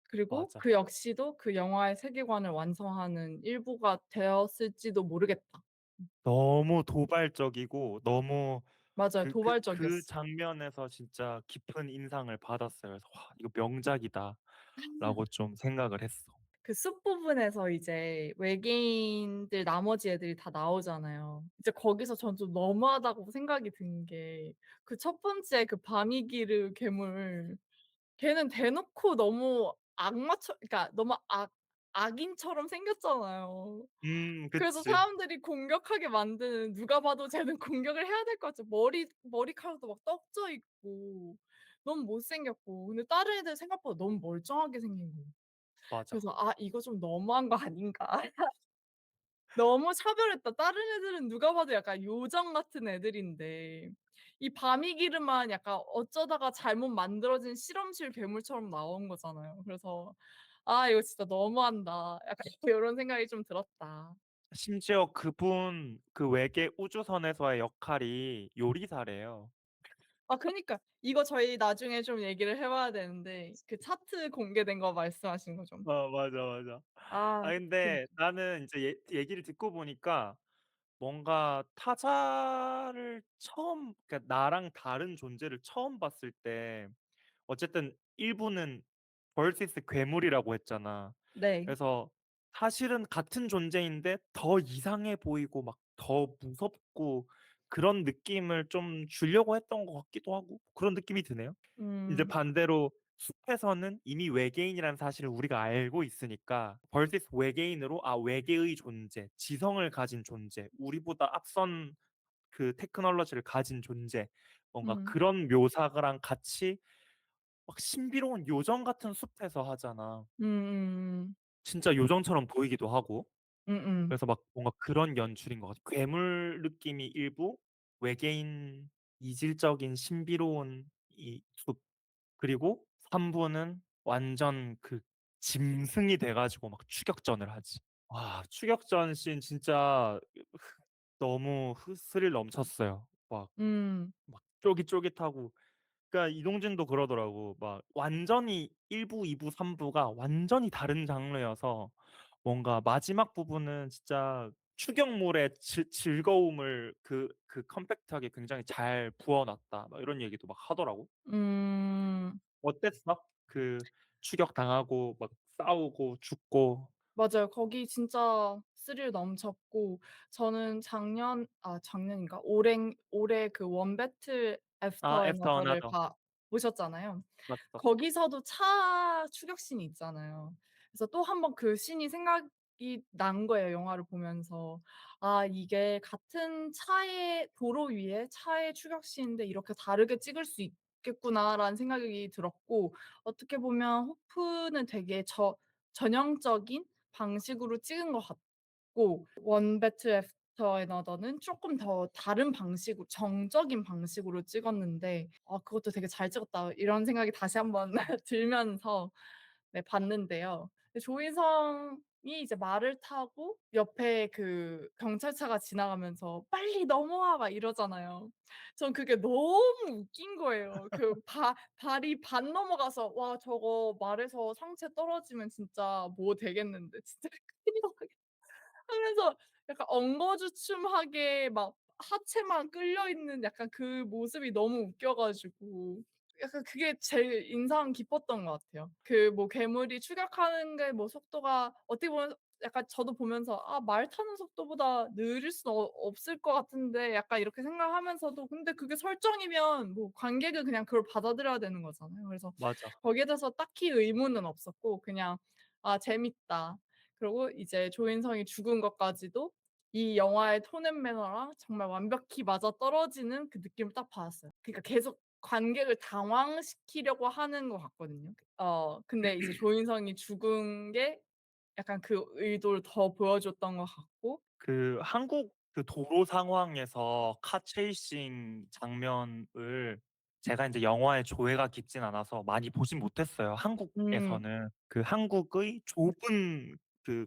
그리고 맞아. 그 역시도 그 영화의 세계관을 완성하는 일부가 되었을지도 모르겠다. 너무 도발적이고 너무 맞아요. 그 도발적이었어. 장면에서 진짜 깊은 인상을 받았어요. 그래서 '와 이거 명작이다.'라고 좀 생각을 했어. 그 숲 부분에서 이제 외계인들 나머지 애들이 다 나오잖아요. 이제 거기서 전 좀 너무하다고 생각이 든 게, 그 첫 번째 그 바미기르 괴물, 걔는 대놓고 너무 그러니까 너무 악인처럼 생겼잖아요. 그래서 그치. 사람들이 공격하게 만드는, 누가 봐도 쟤는 공격을 해야 될 것 같죠. 머리카락도 막 떡져 있고 너무 못생겼고, 근데 다른 애들 생각보다 너무 멀쩡하게 생긴 거예요. 맞아. 그래서 '아 이거 좀 너무한 거 아닌가.' 너무 차별했다. 다른 애들은 누가 봐도 약간 요정 같은 애들인데 이 바미기르만 약간 어쩌다가 잘못 만들어진 실험실 괴물처럼 나온 거잖아요. 그래서 '아 이거 진짜 너무한다.' 약간 요런 생각이 좀 들었다. 심지어 그분 그 외계 우주선에서의 역할이 요리사래요. 아 그니까 이거 저희 나중에 좀 얘기를 해 봐야 되는데 그 차트 공개된 거 말씀하시는 거죠? 맞아, 맞아. 아 그 근데 나는 인제 얘기를 듣고 보니까 뭔가 타자를 처음, 그러니까 나랑 다른 존재를 처음 봤을 때 어쨌든 일부는 vs 괴물이라고 했잖아. 네. 그래서 사실은 같은 존재인데 더 이상해 보이고 막 더 무섭고 그런 느낌을 좀 주려고 했던 것 같기도 하고 그런 느낌이 드네요. 이제 음. 반대로 숲에서는 이미 외계인이라는 사실을 우리가 알고 있으니까 vs 외계인으로, 외계의 존재, 지성을 가진 존재, 우리보다 앞선 그 테크놀로지를 가진 존재, 뭔가 음. 그런 묘사랑 같이 막 신비로운 요정 같은 숲에서 하잖아. 음음음. 진짜 요정처럼 보이기도 하고. 음음. 그래서 막 뭔가 그런 연출인 것 같아. 괴물 느낌이 일부, 외계인 이질적인 신비로운 이 숲, 그리고 3 부는 완전 그 짐승이 돼 가지고 막 추격전을 하지. 와, 추격전 씬 진짜 너무 스릴 넘쳤어요. 음. 막 쫄깃쫄깃하고. 그러니까 이동진도 그러더라고. 막 완전히 1 부, 2 부, 3 부가 완전히 다른 장르여서 뭔가 마지막 부분은 진짜 추격물의 즐거움을 컴팩트하게 굉장히 잘 부어 놨다, 막 이런 얘기도 막 하더라고. 음. 어땠어? 그 추격당하고 막 싸우고 죽고. 맞아요. 거기 진짜 스릴 넘쳤고 저는 작년인가? 올해 그 원 배틀 애프터 애프터 애너더를 어나더. 보셨잖아요. 봤어. 거기서도 차 추격 씬이 있잖아요. 그래서 또 한 번 그 씬이 생각이 난 거예요, 영화를 보면서. '아 이게 같은 차의 도로 위에 차의 추격 씬인데 이렇게 다르게 찍을 수 있겠구나.'라는 생각이 들었고 어떻게 보면 호프는 되게 전형적인 방식으로 찍은 것 같고 원 배틀 애프터 애너더는 쪼끔 더 다른 방식으로 정적인 방식으로 찍었는데 '아 그것도 되게 잘 찍었다.' 이런 생각이 다시 한번 들면서 네 봤는데요. 근데 조인성이 이제 말을 타고 옆에 그 경찰차가 지나가면서 "빨리 넘어와." 막 이러잖아요. 전 그게 너무 웃긴 거예요. 그 발이 반 넘어가서 '와 저거 말에서 상체 떨어지면 진짜 뭐 되겠는데. 진짜 큰일 나겠다.' 하면서 약간 엉거주춤하게 막 하체만 끌려 있는 약간 그 모습이 너무 웃겨 가지고 약간 그게 제일 인상 깊었던 것 같아요. 그 뭐 괴물이 추격하는 게 뭐 속도가 어떻게 보면 약간 저도 보면서 '아 말 타는 속도보다 느릴 수는 없을 것 같은데.' 약간 이렇게 생각하면서도 근데 그게 설정이면 뭐 관객은 그냥 그걸 받아들여야 되는 거잖아요. 그래서 맞아. 거기에 대해서 딱히 의문은 없었고 그냥 '아 재밌다.' 그리고 이제 조인성이 죽은 것까지도 이 영화의 톤 앤 매너랑 정말 완벽히 맞아떨어지는 그 느낌을 딱 받았어요. 그러니까 계속 관객을 당황시키려고 하는 것 같거든요. 근데 이제 조인성이 죽은 게 약간 그 의도를 더 보여줬던 것 같고 그 한국 그 도로 상황에서 카 체이싱 장면을 제가 인제 영화에 조예가 깊진 않아서 많이 보진 못했어요. 음 한국에서는 그 한국의 좁은 그,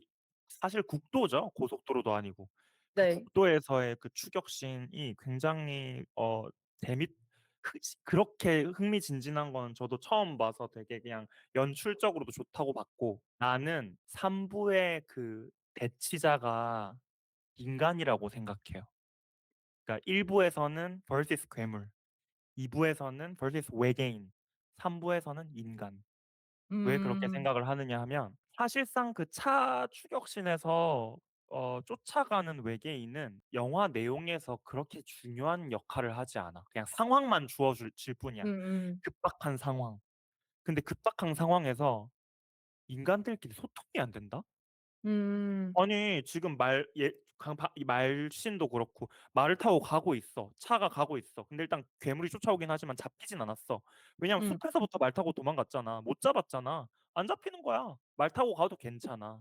사실 국도죠. 고속도로도 아니고. 그 네. 국도에서의 그 추격 씬이 굉장히 재밌 그렇게 흥미진진한 건 저도 처음 봐서 되게 그냥 연출적으로도 좋다고 봤고, 나는 3 부의 그 대치자가 인간이라고 생각해요. 그러니까 1 부에서는 vs 괴물, 2 부에서는 vs 외계인, 3 부에서는 인간. 왜 그렇게 음. 생각을 하느냐 하면 사실상 그 차 추격신에서 쫓아가는 외계인은 영화 내용에서 그렇게 중요한 역할을 하지 않아. 그냥 상황만 주어 줄 뿐이야. 음음. 급박한 상황. 근데 급박한 상황에서 인간들끼리 소통이 안 된다? 음. 아니 지금 말 예 강바 이 말신도 그렇고 말을 타고 가고 있어. 차가 가고 있어. 근데 일단 괴물이 쫓아오긴 하지만 잡히진 않았어. 왜냐하면 음. 숲에서부터 말 타고 도망갔잖아. 못 잡았잖아. 안 잡히는 거야. 말 타고 가도 괜찮아.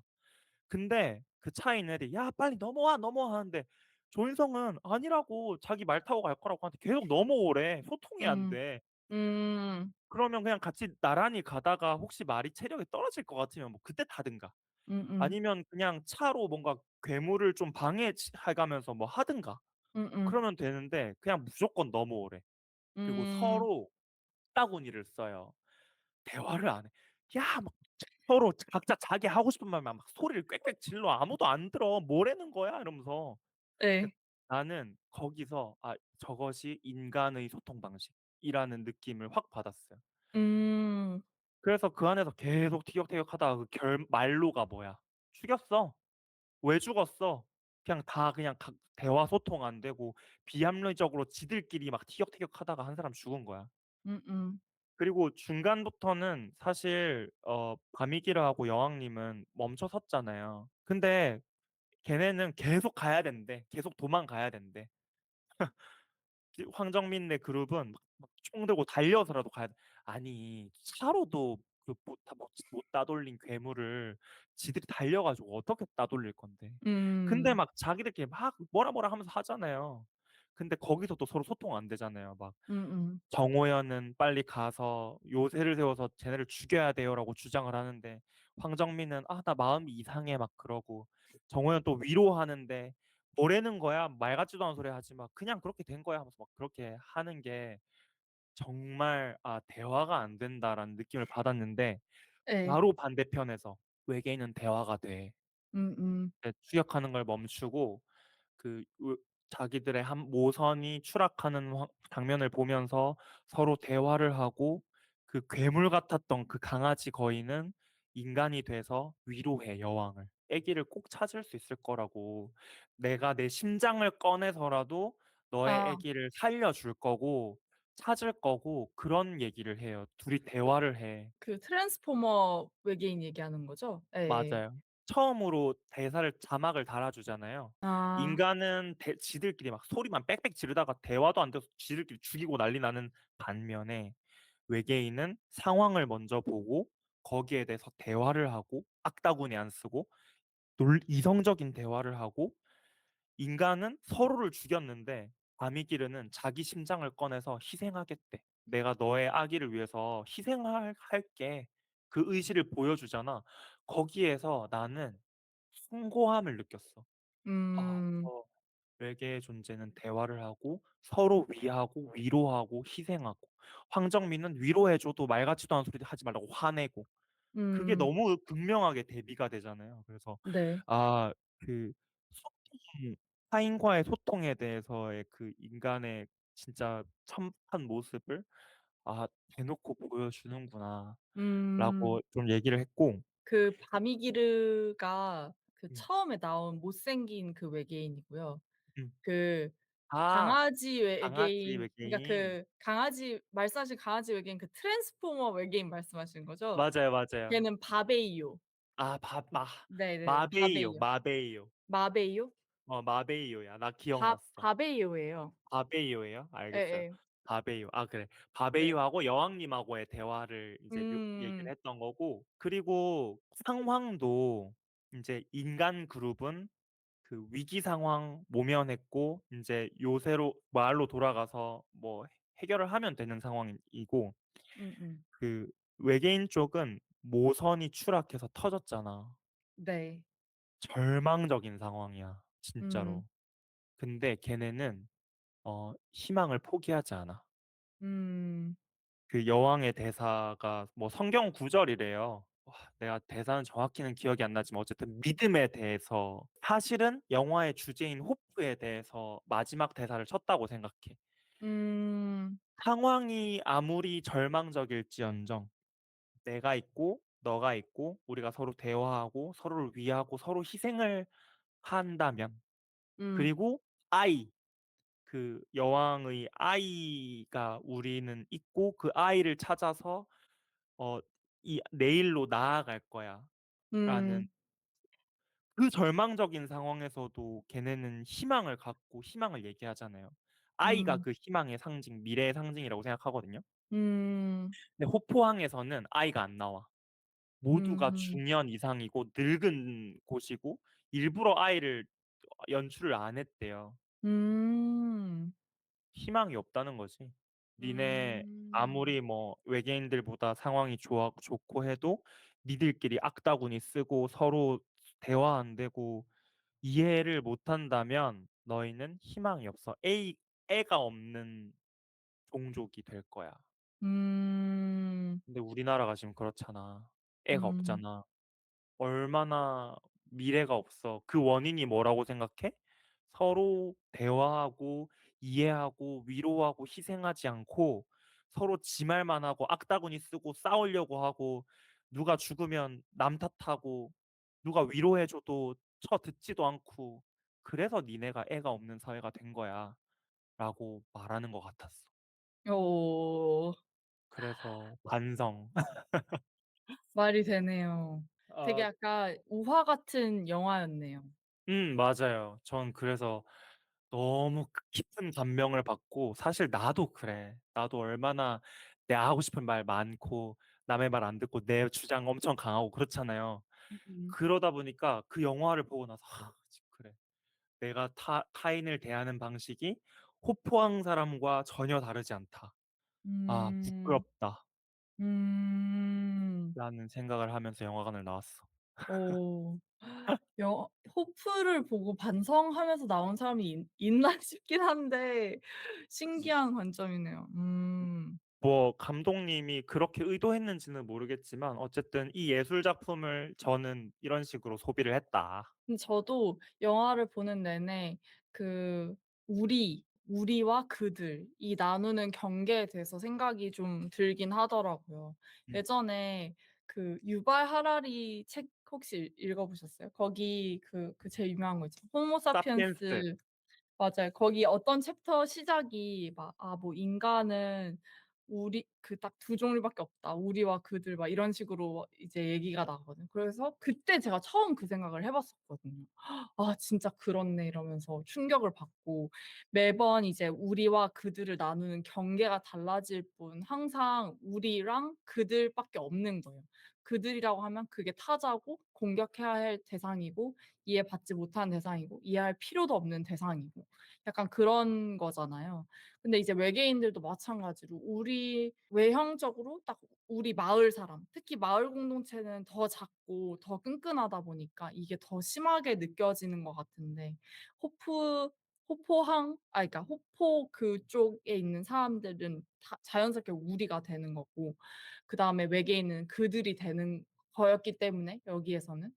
근데 그 차에 있는 애들이 "야 빨리 넘어와, 넘어와." 하는데 조인성은 아니라고, 자기 말 타고 갈 거라고 하는데 계속 넘어오래. 소통이 안 음. 돼. 음. 그러면 그냥 같이 나란히 가다가 혹시 말이 체력이 떨어질 것 같으면 뭐 그때 타든가. 음음. 아니면 그냥 차로 뭔가 괴물을 좀 방해해 가면서 뭐 하든가 음음. 그러면 되는데 그냥 무조건 넘어오래. 그리고 음. 서로 짝다구니를 써요. 대화를 안 해. 야 막 서로 각자 자기 하고 싶은 말만 막 소리를 꽥꽥 질러. "아무도 안 들어. 뭐라는 거야?" 이러면서. 그 예. 나는 거기서 '아 저것이 인간의 소통 방식이라는 느낌을 확 받았어요. 음. 그래서 그 안에서 계속 티격태격하다가 그 결말로가 뭐야? 죽였어. 왜 죽었어? 그냥 다 그냥 각 대화 소통 안 되고 비합리적으로 지들끼리 막 티격태격하다가 한 사람 죽은 거야. 음음. 그리고 중간부터는 사실 바미기라하고 여왕님은 멈춰 섰잖아요. 근데 걔네는 계속 가야 된대. 계속 도망가야 된대. 황정민네 그룹은 막 총 들고 달려서라도 가야 돼. 아니 차로도 그 못 따돌린 괴물을 지들이 달려 가지고 어떻게 따돌릴 건데. 근데 음. 막 자기들끼리 막 뭐라 하면서 하잖아요. 근데 거기서도 서로 소통 안 되잖아요. 막 음음. 정호연은 "빨리 가서 요새를 세워서 쟤네를 죽여야 돼요."라고 주장을 하는데 황정민은 "아 나 마음이 이상해." 막 그러고 정호연 또 위로하는데 "뭐라는 거야. 말 같지도 않은 소리 하지 마. 그냥 그렇게 된 거야." 하면서 막 그렇게 하는 게 정말 '아 대화가 안 된다.'라는 느낌을 받았는데 예. 바로 반대편에서 외계인은 대화가 돼. 음음. 네 추격하는 걸 멈추고 그 자기들의 한 모선이 추락하는 장면을 보면서 서로 대화를 하고 그 괴물 같았던 그 강아지 거인은 인간이 돼서 위로해 여왕을. 아기를 꼭 찾을 수 있을 거라고. "내가 내 심장을 꺼내서라도 너의 아 아기를 살려 줄 거고 찾을 거고." 그런 얘기를 해요. 둘이 대화를 해. 그 트랜스포머 외계인 얘기하는 거죠? 예예. 맞아요. 처음으로 대사를 자막을 달아 주잖아요. 아. 인간은 지들끼리 막 소리만 빽빽 지르다가 대화도 안 돼서 지들끼리 죽이고 난리 나는 반면에 외계인은 상황을 먼저 보고 거기에 대해서 대화를 하고 악다구니 안 쓰고 이성적인 대화를 하고 인간은 서로를 죽였는데 아미기르는 자기 심장을 꺼내서 희생하겠대. "내가 너의 아기를 위해서 할게." 그 의지를 보여주잖아. 거기에서 나는 숭고함을 느꼈어. 아 음. 외계의 존재는 대화를 하고 서로 위하고 위로하고 희생하고 황정민은 위로해 줘도 말 같지도 않은 소리 하지 말라고 화내고 그게 음. 너무 극명하게 대비가 되잖아요. 그래서 네. 아 그 소통 타인과의 소통에 대해서의 그 인간의 진짜 참혹한 모습을 '아 대놓고 보여주는구나.'라고 음. 좀 얘기를 했고 그 바미기르가 그 음 처음에 나온 못생긴 그 외계인이고요. 음. 그 아 강아지 강아지 외계인 그러니까 외계인. 그 강아지 말씀하신 강아지 외계인 그 트랜스포머 외계인 말씀하시는 거죠? 맞아요, 맞아요. 걔는 바베이요. 아 네네네. 마베이요, 바베이요. 마베이요. 마베이요? 마베이요야. 나 기억났어. 바베이요예요. 바베이요예요? 알겠어요. 예예. 바베이요. 아 그래. 네. 바베이요하고 여왕님하고의 대화를 이제 얘기를 음. 했던 거고 그리고 상황도 인제 인간 그룹은 그 위기 상황 모면했고 인제 요새로 마을로 돌아가서 뭐 해결을 하면 되는 상황이고 음음. 그 외계인 쪽은 모선이 추락해서 터졌잖아. 네. 절망적인 상황이야 음. 진짜로. 근데 걔네는 희망을 포기하지 않아. 음. 그 여왕의 대사가 뭐 성경 구절이래요. 와 내가 대사는 정확히는 기억이 안 나지만 어쨌든 믿음에 대해서 사실은 영화의 주제인 호프에 대해서 마지막 대사를 쳤다고 생각해. 음. 상황이 아무리 절망적일지언정 내가 있고 너가 있고 우리가 서로 대화하고 서로를 위하고 서로 희생을 한다면 음. 그리고 아이 그 여왕의 아이가 우리는 있고 그 아이를 찾아서 어 이 "내일로 나아갈 거야."라는 음. 그 절망적인 상황에서도 걔네는 희망을 갖고 희망을 얘기하잖아요. 아이가 음. 그 희망의 상징, 미래의 상징이라고 생각하거든요. 음. 근데 호포항에서는 아이가 안 나와. 모두가 음. 중년 이상이고 늙은 곳이고 일부러 아이를 연출을 안 했대요. 음. 희망이 없다는 거지. 니네 음. 아무리 뭐 외계인들보다 상황이 좋고 해도 니들끼리 악다구니 쓰고 서로 대화 안 되고 이해를 못 한다면 너희는 희망이 없어. 애가 없는 종족이 될 거야. 음. 근데 우리나라가 지금 그렇잖아. 애가 음. 없잖아. 얼마나 미래가 없어. 그 원인이 뭐라고 생각해? 서로 대화하고 이해하고 위로하고 희생하지 않고 서로 지 말만 하고 악다구니 쓰고 싸우려고 하고 누가 죽으면 남 탓하고 누가 위로해 줘도 듣지도 않고 "그래서 니네가 애가 없는 사회가 된 거야."라고 말하는 것 같았어. 어. 그래서 반성. 말이 되네요. 되게 아 약간 우화 같은 영화였네요. 맞아요. 전 그래서 너무 깊은 감명을 받고 사실 나도 그래. 나도 얼마나 내가 하고 싶은 말 많고 남의 말 안 듣고 내 주장 엄청 강하고 그렇잖아요. 음. 그러다 보니까 그 영화를 보고 나서 '아 그래. 내가 타인을 대하는 방식이 호포항 사람과 전혀 다르지 않다. 아 음. 부끄럽다.'라는 음. 생각을 하면서 영화관을 나왔어. 어. 여 호프를 보고 반성하면서 나온 사람이 있나 싶긴 한데 신기한 관점이네요. 음. 뭐 감독님이 그렇게 의도했는지는 모르겠지만 어쨌든 이 예술 작품을 저는 이런 식으로 소비를 했다. 근데 저도 영화를 보는 내내 그 우리와 그들 이 나누는 경계에 대해서 생각이 좀 들긴 하더라고요. 음. 예전에 그 유발 하라리 책 혹시 읽어 보셨어요? 거기 그 제일 유명한 거 있죠. 호모 사피엔스. 사피엔스. 맞아요. 거기 어떤 챕터 시작이 막 뭐 "인간은 우리 그 딱 두 종류밖에 없다. 우리와 그들." 막 이런 식으로 이제 얘기가 나거든요. 그래서 그때 제가 처음 그 생각을 해 봤었거든요. '아 진짜 그렇네.' 이러면서 충격을 받고 매번 이제 우리와 그들을 나누는 경계가 달라질 뿐 항상 우리랑 그들밖에 없는 거예요. 그들이라고 하면 그게 타자고 공격해야 할 대상이고 이해받지 못하는 대상이고 이해할 필요도 없는 대상이고 약간 그런 거잖아요. 근데 이제 외계인들도 마찬가지로 우리 외형적으로 딱 우리 마을 사람, 특히 마을 공동체는 더 작고 더 끈끈하다 보니까 이게 더 심하게 느껴지는 것 같은데 호프 호포항 그러니까 호포 그쪽에 있는 사람들은 다 자연스럽게 우리가 되는 거고 그다음에 외계인은 그들이 되는 거였기 때문에 여기에서는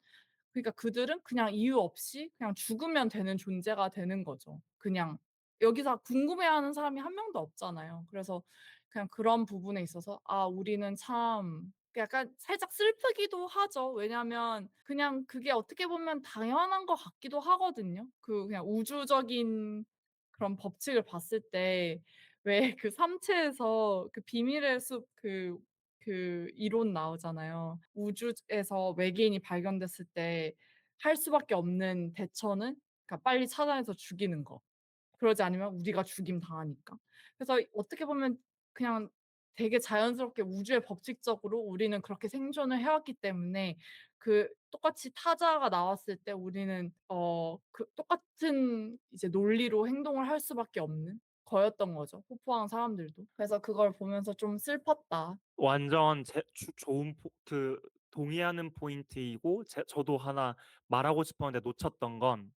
그러니까 그들은 그냥 이유 없이 그냥 죽으면 되는 존재가 되는 거죠. 그냥 여기서 궁금해하는 사람이 한 명도 없잖아요. 그래서 그냥 그런 부분에 있어서 '아 우리는 참' 그 약간 살짝 슬프기도 하죠. 왜냐하면 그냥 그게 어떻게 보면 당연한 것 같기도 하거든요. 그 그냥 우주적인 그런 법칙을 봤을 때 왜 그 삼체에서 그 비밀의 숲 그 이론 나오잖아요. 우주에서 외계인이 발견됐을 때 할 수밖에 없는 대처는 그러니까 빨리 찾아내서 죽이는 거. 그러지 않으면 우리가 죽임당하니까. 그래서 어떻게 보면 그냥 되게 자연스럽게 우주의 법칙적으로 우리는 그렇게 생존을 해 왔기 때문에 그 똑같이 타자가 나왔을 때 우리는 그 똑같은 이제 논리로 행동을 할 수밖에 없는 거였던 거죠, 호프항 사람들도. 그래서 그걸 보면서 좀 슬펐다. 완전 제 좋은 동의하는 포인트이고 저도 하나 말하고 싶었는데 놓쳤던 건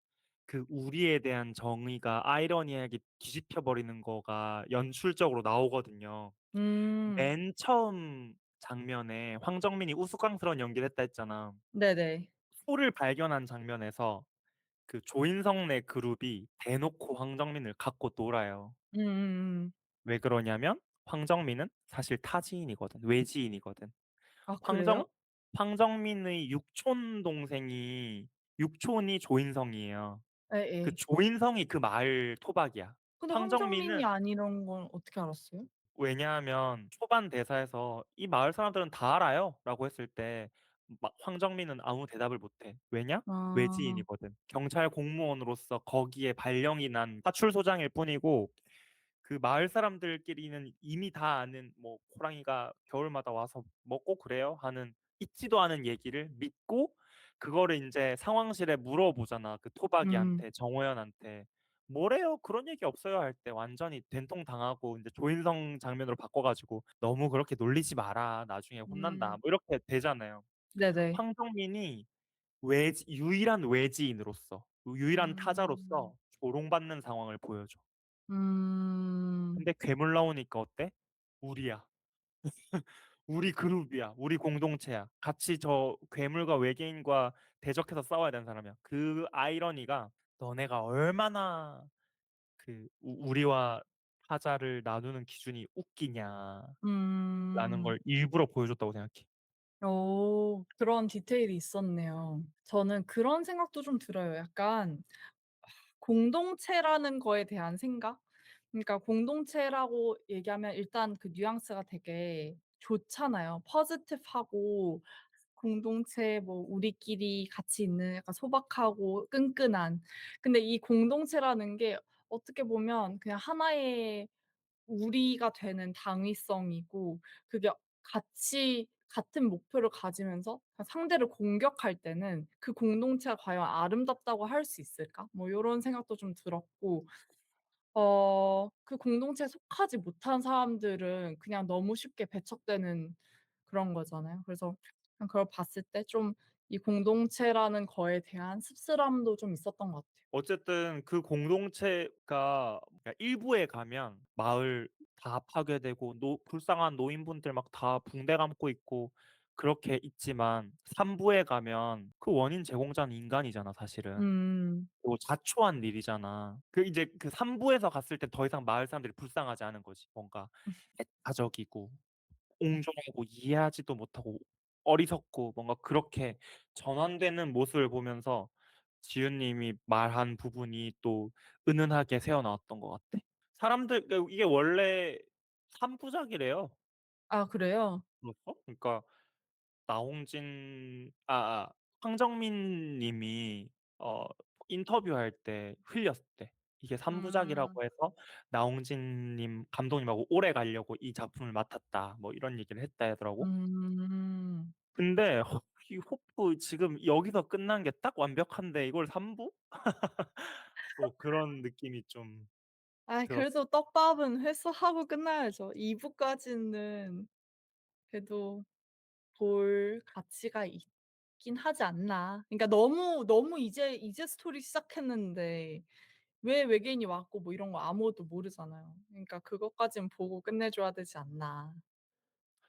그 우리에 대한 정의가 아이러니하게 뒤집혀 버리는 거가 연출적으로 나오거든요. 음. 맨 처음 장면에 황정민이 우스꽝스러운 연기를 했다 했잖아. 네네. 소를 발견한 장면에서 그 조인성네 그룹이 대놓고 황정민을 갖고 놀아요. 음음음. 왜 그러냐면 황정민은 사실 타지인이거든. 외지인이거든. 아 황정 그래요? 황정민의 육촌 동생이 육촌이 조인성이에요. 그 예예. 조인성이 그 마을 토박이야. 근데 황정민이 황정민은 아니란 건 어떻게 알았어요? 왜냐하면 초반 대사에서 "이 마을 사람들은 다 알아요."라고 했을 때 황정민은 아무 대답을 못 해. 왜냐? 아. 외지인이거든. 경찰 공무원으로서 거기에 발령이 난 파출소장일 뿐이고 그 마을 사람들끼리는 이미 다 아는 뭐 "호랑이가 겨울마다 와서 먹고 그래요." 하는 있지도 않은 얘기를 믿고 그거를 인제 상황실에 물어보잖아, 그 음. 토박이한테 정호연한테. "뭐래요? 그런 얘기 없어요." 할 때 완전히 된통 당하고 인제 조인성 장면으로 바꿔 가지고 "너무 그렇게 놀리지 마라. 나중에 혼난다." 음. 뭐 이렇게 되잖아요. 네네. 황정민이 유일한 외지인으로서 유일한 음. 타자로서 조롱받는 상황을 보여줘. 음. 근데 괴물 나오니까 어때? 우리야. 우리 그룹이야. 우리 공동체야. 같이 저 괴물과 외계인과 대적해서 싸워야 되는 사람이야. 그 아이러니가 너네가 얼마나 우리와 타자를 나누는 기준이 웃기냐라는 음. 걸 일부러 보여줬다고 생각해. 그런 디테일이 있었네요. 저는 그런 생각도 좀 들어요. 약간 공동체라는 거에 대한 생각? 그러니까 공동체라고 얘기하면 일단 그 뉘앙스가 되게 좋잖아요. 포지티브하고 공동체 뭐 우리끼리 같이 있는 약간 소박하고 끈끈한. 근데 이 공동체라는 게 어떻게 보면 그냥 하나의 우리가 되는 당위성이고 그게 같이 같은 목표를 가지면서 상대를 공격할 때는 '그 공동체가 과연 아름답다고 할 수 있을까?' 뭐 요런 생각도 좀 들었고 그 공동체에 속하지 못한 사람들은 그냥 너무 쉽게 배척되는 그런 거잖아요. 그래서 그냥 그걸 봤을 때 좀 이 공동체라는 거에 대한 씁쓸함도 좀 있었던 것 같아요. 어쨌든 그 공동체가 그러니까 일부에 가면 마을 다 파괴되고 불쌍한 노인분들 막 다 붕대 감고 있고 그렇게 있지만 3 부에 가면 그 원인 제공자는 인간이잖아 사실은. 음. 그리고 자초한 일이잖아. 이제 그 3 부에서 갔을 때 더 이상 마을 사람들이 불쌍하지 않은 거지. 뭔가 애타적이고 옹졸하고 이해하지도 못하고 어리석고 뭔가 그렇게 전환되는 모습을 보면서 지훈 님이 말한 부분이 또 은은하게 새어 나왔던 것 같아. 사람들 이게 원래 3 부작이래요. 아 그래요? 들었어? 그러니까 나홍진 황정민 님이 어 인터뷰할 때 흘렸대. 이게 3 음. 부작이라고 해서 나홍진 님 감독님하고 오래 가려고 이 작품을 맡았다. 뭐 이런 얘기를 했다 하더라고. 음. 근데 이 호프 지금 여기서 끝난 게 딱 완벽한데 이걸 3 부? 뭐 그런 느낌이 좀 아이 들었어. 그래도 떡밥은 회수하고 끝나야죠. 2 부까지는 그래도 볼 가치가 있긴 하지 않나. 그러니까 너무 이제 스토리 시작했는데 왜 외계인이 왔고 뭐 이런 거 아무것도 모르잖아요. 그러니까 그것까진 보고 끝내 줘야 되지 않나.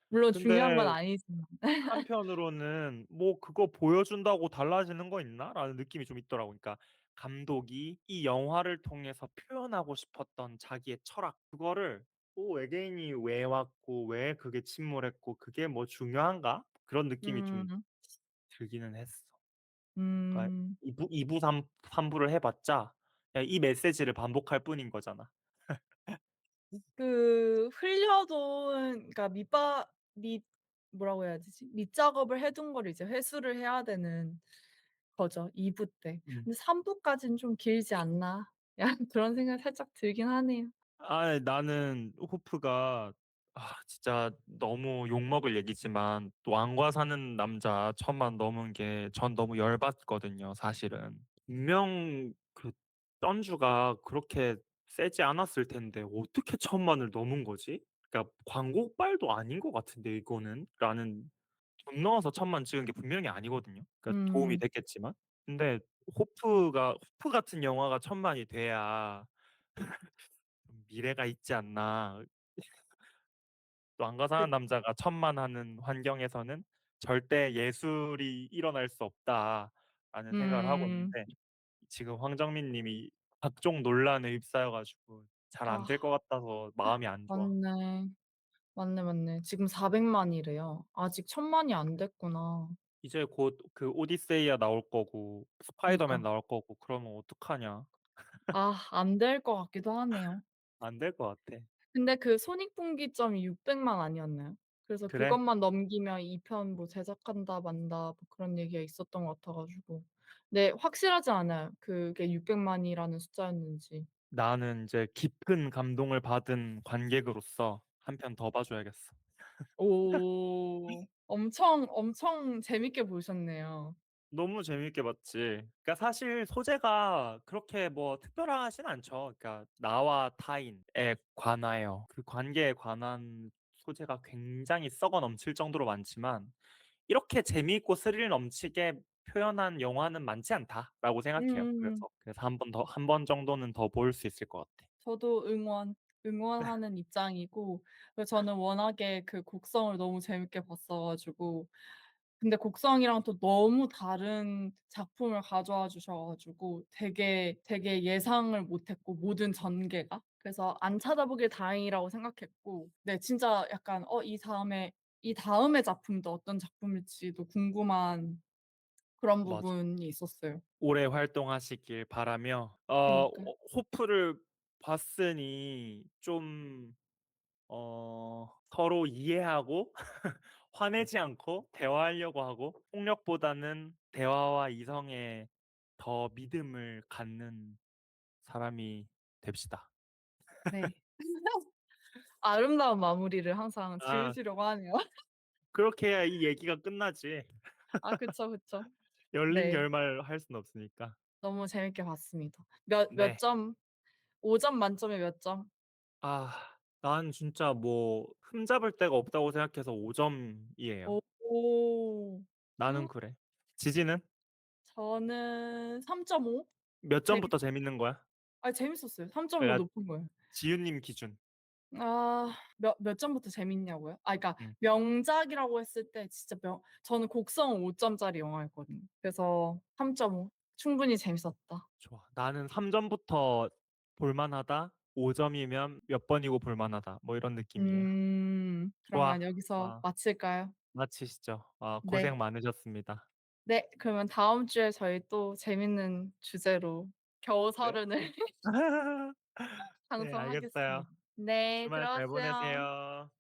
물론 중요한 건 근데 아니지만. 한편으로는 '뭐 그거 보여준다고 달라지는 거 있나?'라는 느낌이 좀 있더라고. 그러니까 감독이 이 영화를 통해서 표현하고 싶었던 자기의 철학 그거를 외계인이 왜 왔고 왜 그게 침몰했고 그게 뭐 중요한가? 그런 느낌이 좀 음. 들기는 했어. 그러니까 음. 2 부 3 부를 해 봤자 그냥 이 메시지를 반복할 뿐인 거잖아. 그 흘려둔 그러니까 밑 뭐라고 해야 되지? 밑작업을 해둔 거를 이제 회수를 해야 되는 거죠, 2부 때. 음. 근데 3 부까지는 좀 길지 않나. 약간 그런 생각이 살짝 들긴 하네요. 나는 호프가 진짜 너무 욕먹을 얘기지만 또 왕과 사는 남자 1,000만 넘은 게 전 너무 열받거든요 사실은. 분명 던주가 그렇게 세지 않았을 텐데 어떻게 1,000만을 넘은 거지? 그러니까 광고빨도 아닌 것 같은데 이거는? 라는 돈 넣어서 1,000만 찍은 게 분명히 아니거든요. 그러니까 도움이 음. 됐겠지만. 근데 호프 같은 영화가 1,000만이 돼야 좀 미래가 있지 않나. 또 안과 그 사는 남자가 1,000만 하는 환경에서는 '절대 예술이 일어날 수 없다.'라는 생각을 하고 음. 있는데 지금 황정민 님이 각종 논란에 휩싸여 가지고 잘 안 아 될 것 같아서 마음이 안 좋아. 맞네. 맞네, 맞네. 지금 400만 이래요. 아직 1000만이 안 됐구나. 이제 곧 오디세이아 나올 거고 스파이더맨 그니까. 나올 거고 그러면 어떡하냐. 안 될 것 같기도 하네요. 안 될 것 같아. 근데 그 손익분기점이 600만 아니었나요? 그래서 그래? 그것만 넘기면 2편 뭐 제작한다 만다 뭐 그런 얘기가 있었던 것 같아 가지고. 네 확실하지 않아요. 그게 600만 이라는 숫자였는지. 나는 이제 깊은 감동을 받은 관객으로서 한 편 더 봐 줘야겠어. 오. 엄청 재밌게 보셨네요. 너무 재미있게 봤지. 그러니까 사실 소재가 그렇게 뭐 특별하진 않죠. 그러니까 나와 타인에 관하여 그 관계에 관한 소재가 굉장히 썩어 넘칠 정도로 많지만 '이렇게 재미있고 스릴 넘치게 표현한 영화는 많지 않다.'라고 생각해요. 음음음. 그래서 한 번 정도는 더 볼 수 있을 것 같아. 저도 응원하는 입장이고, 그리고 저는 워낙에 그 곡성을 너무 재밌게 봤어 가지고. 근데 곡성이랑 또 너무 다른 작품을 가져와 주셔 가지고 되게 예상을 못 했고, 모든 전개가. 그래서 안 찾아보길 다행이라고 생각했고, 네 진짜 약간 이 다음의 작품도 어떤 작품일지도 궁금한 그런 맞아. 부분이 있었어요. 오래 활동하시길 바라며 그니까요. 호프를 봤으니 좀 서로 이해하고 화내지 않고 대화하려고 하고 폭력보다는 대화와 이성에 더 믿음을 갖는 사람이 됩시다. 네. 아름다운 마무리를 항상 아 지으시려고 하네요. 그렇게 해야 이 얘기가 끝나지. 아 그쵸, 그쵸. 열린 네. 결말 할 순 없으니까. 너무 재밌게 봤습니다. 몇 네. 점, 5점 만점에 몇 점? 난 진짜 뭐 흠잡을 데가 없다고 생각해서 5 점이에요. 오. 나는 그래. 지지는? 저는 3.5. 몇 재밌 점부터 재밌는 거야? 재밌었어요. 3.5 그러니까 높은 거예요. 지윤님 기준. 몇 점부터 재밌냐고요? 그러니까 음. 명작이라고 했을 때 진짜 저는 곡성은 5 점짜리 영화였거든요. 그래서 3.5, 충분히 재밌었다. 좋아. 나는 3 점부터 볼 만하다. 5 점이면 몇 번이고 볼 만하다. 뭐 이런 느낌이야. 좋아. 그러면 여기서 아 마칠까요? 마치시죠. 고생 네. 많으셨습니다. 네. 그러면 다음 주에 저희 또 재밌는 주제로 네. 겨우살운을 네 알겠어요. 방송하겠습니다. 네. 주말 잘 들어가세요. 보내세요.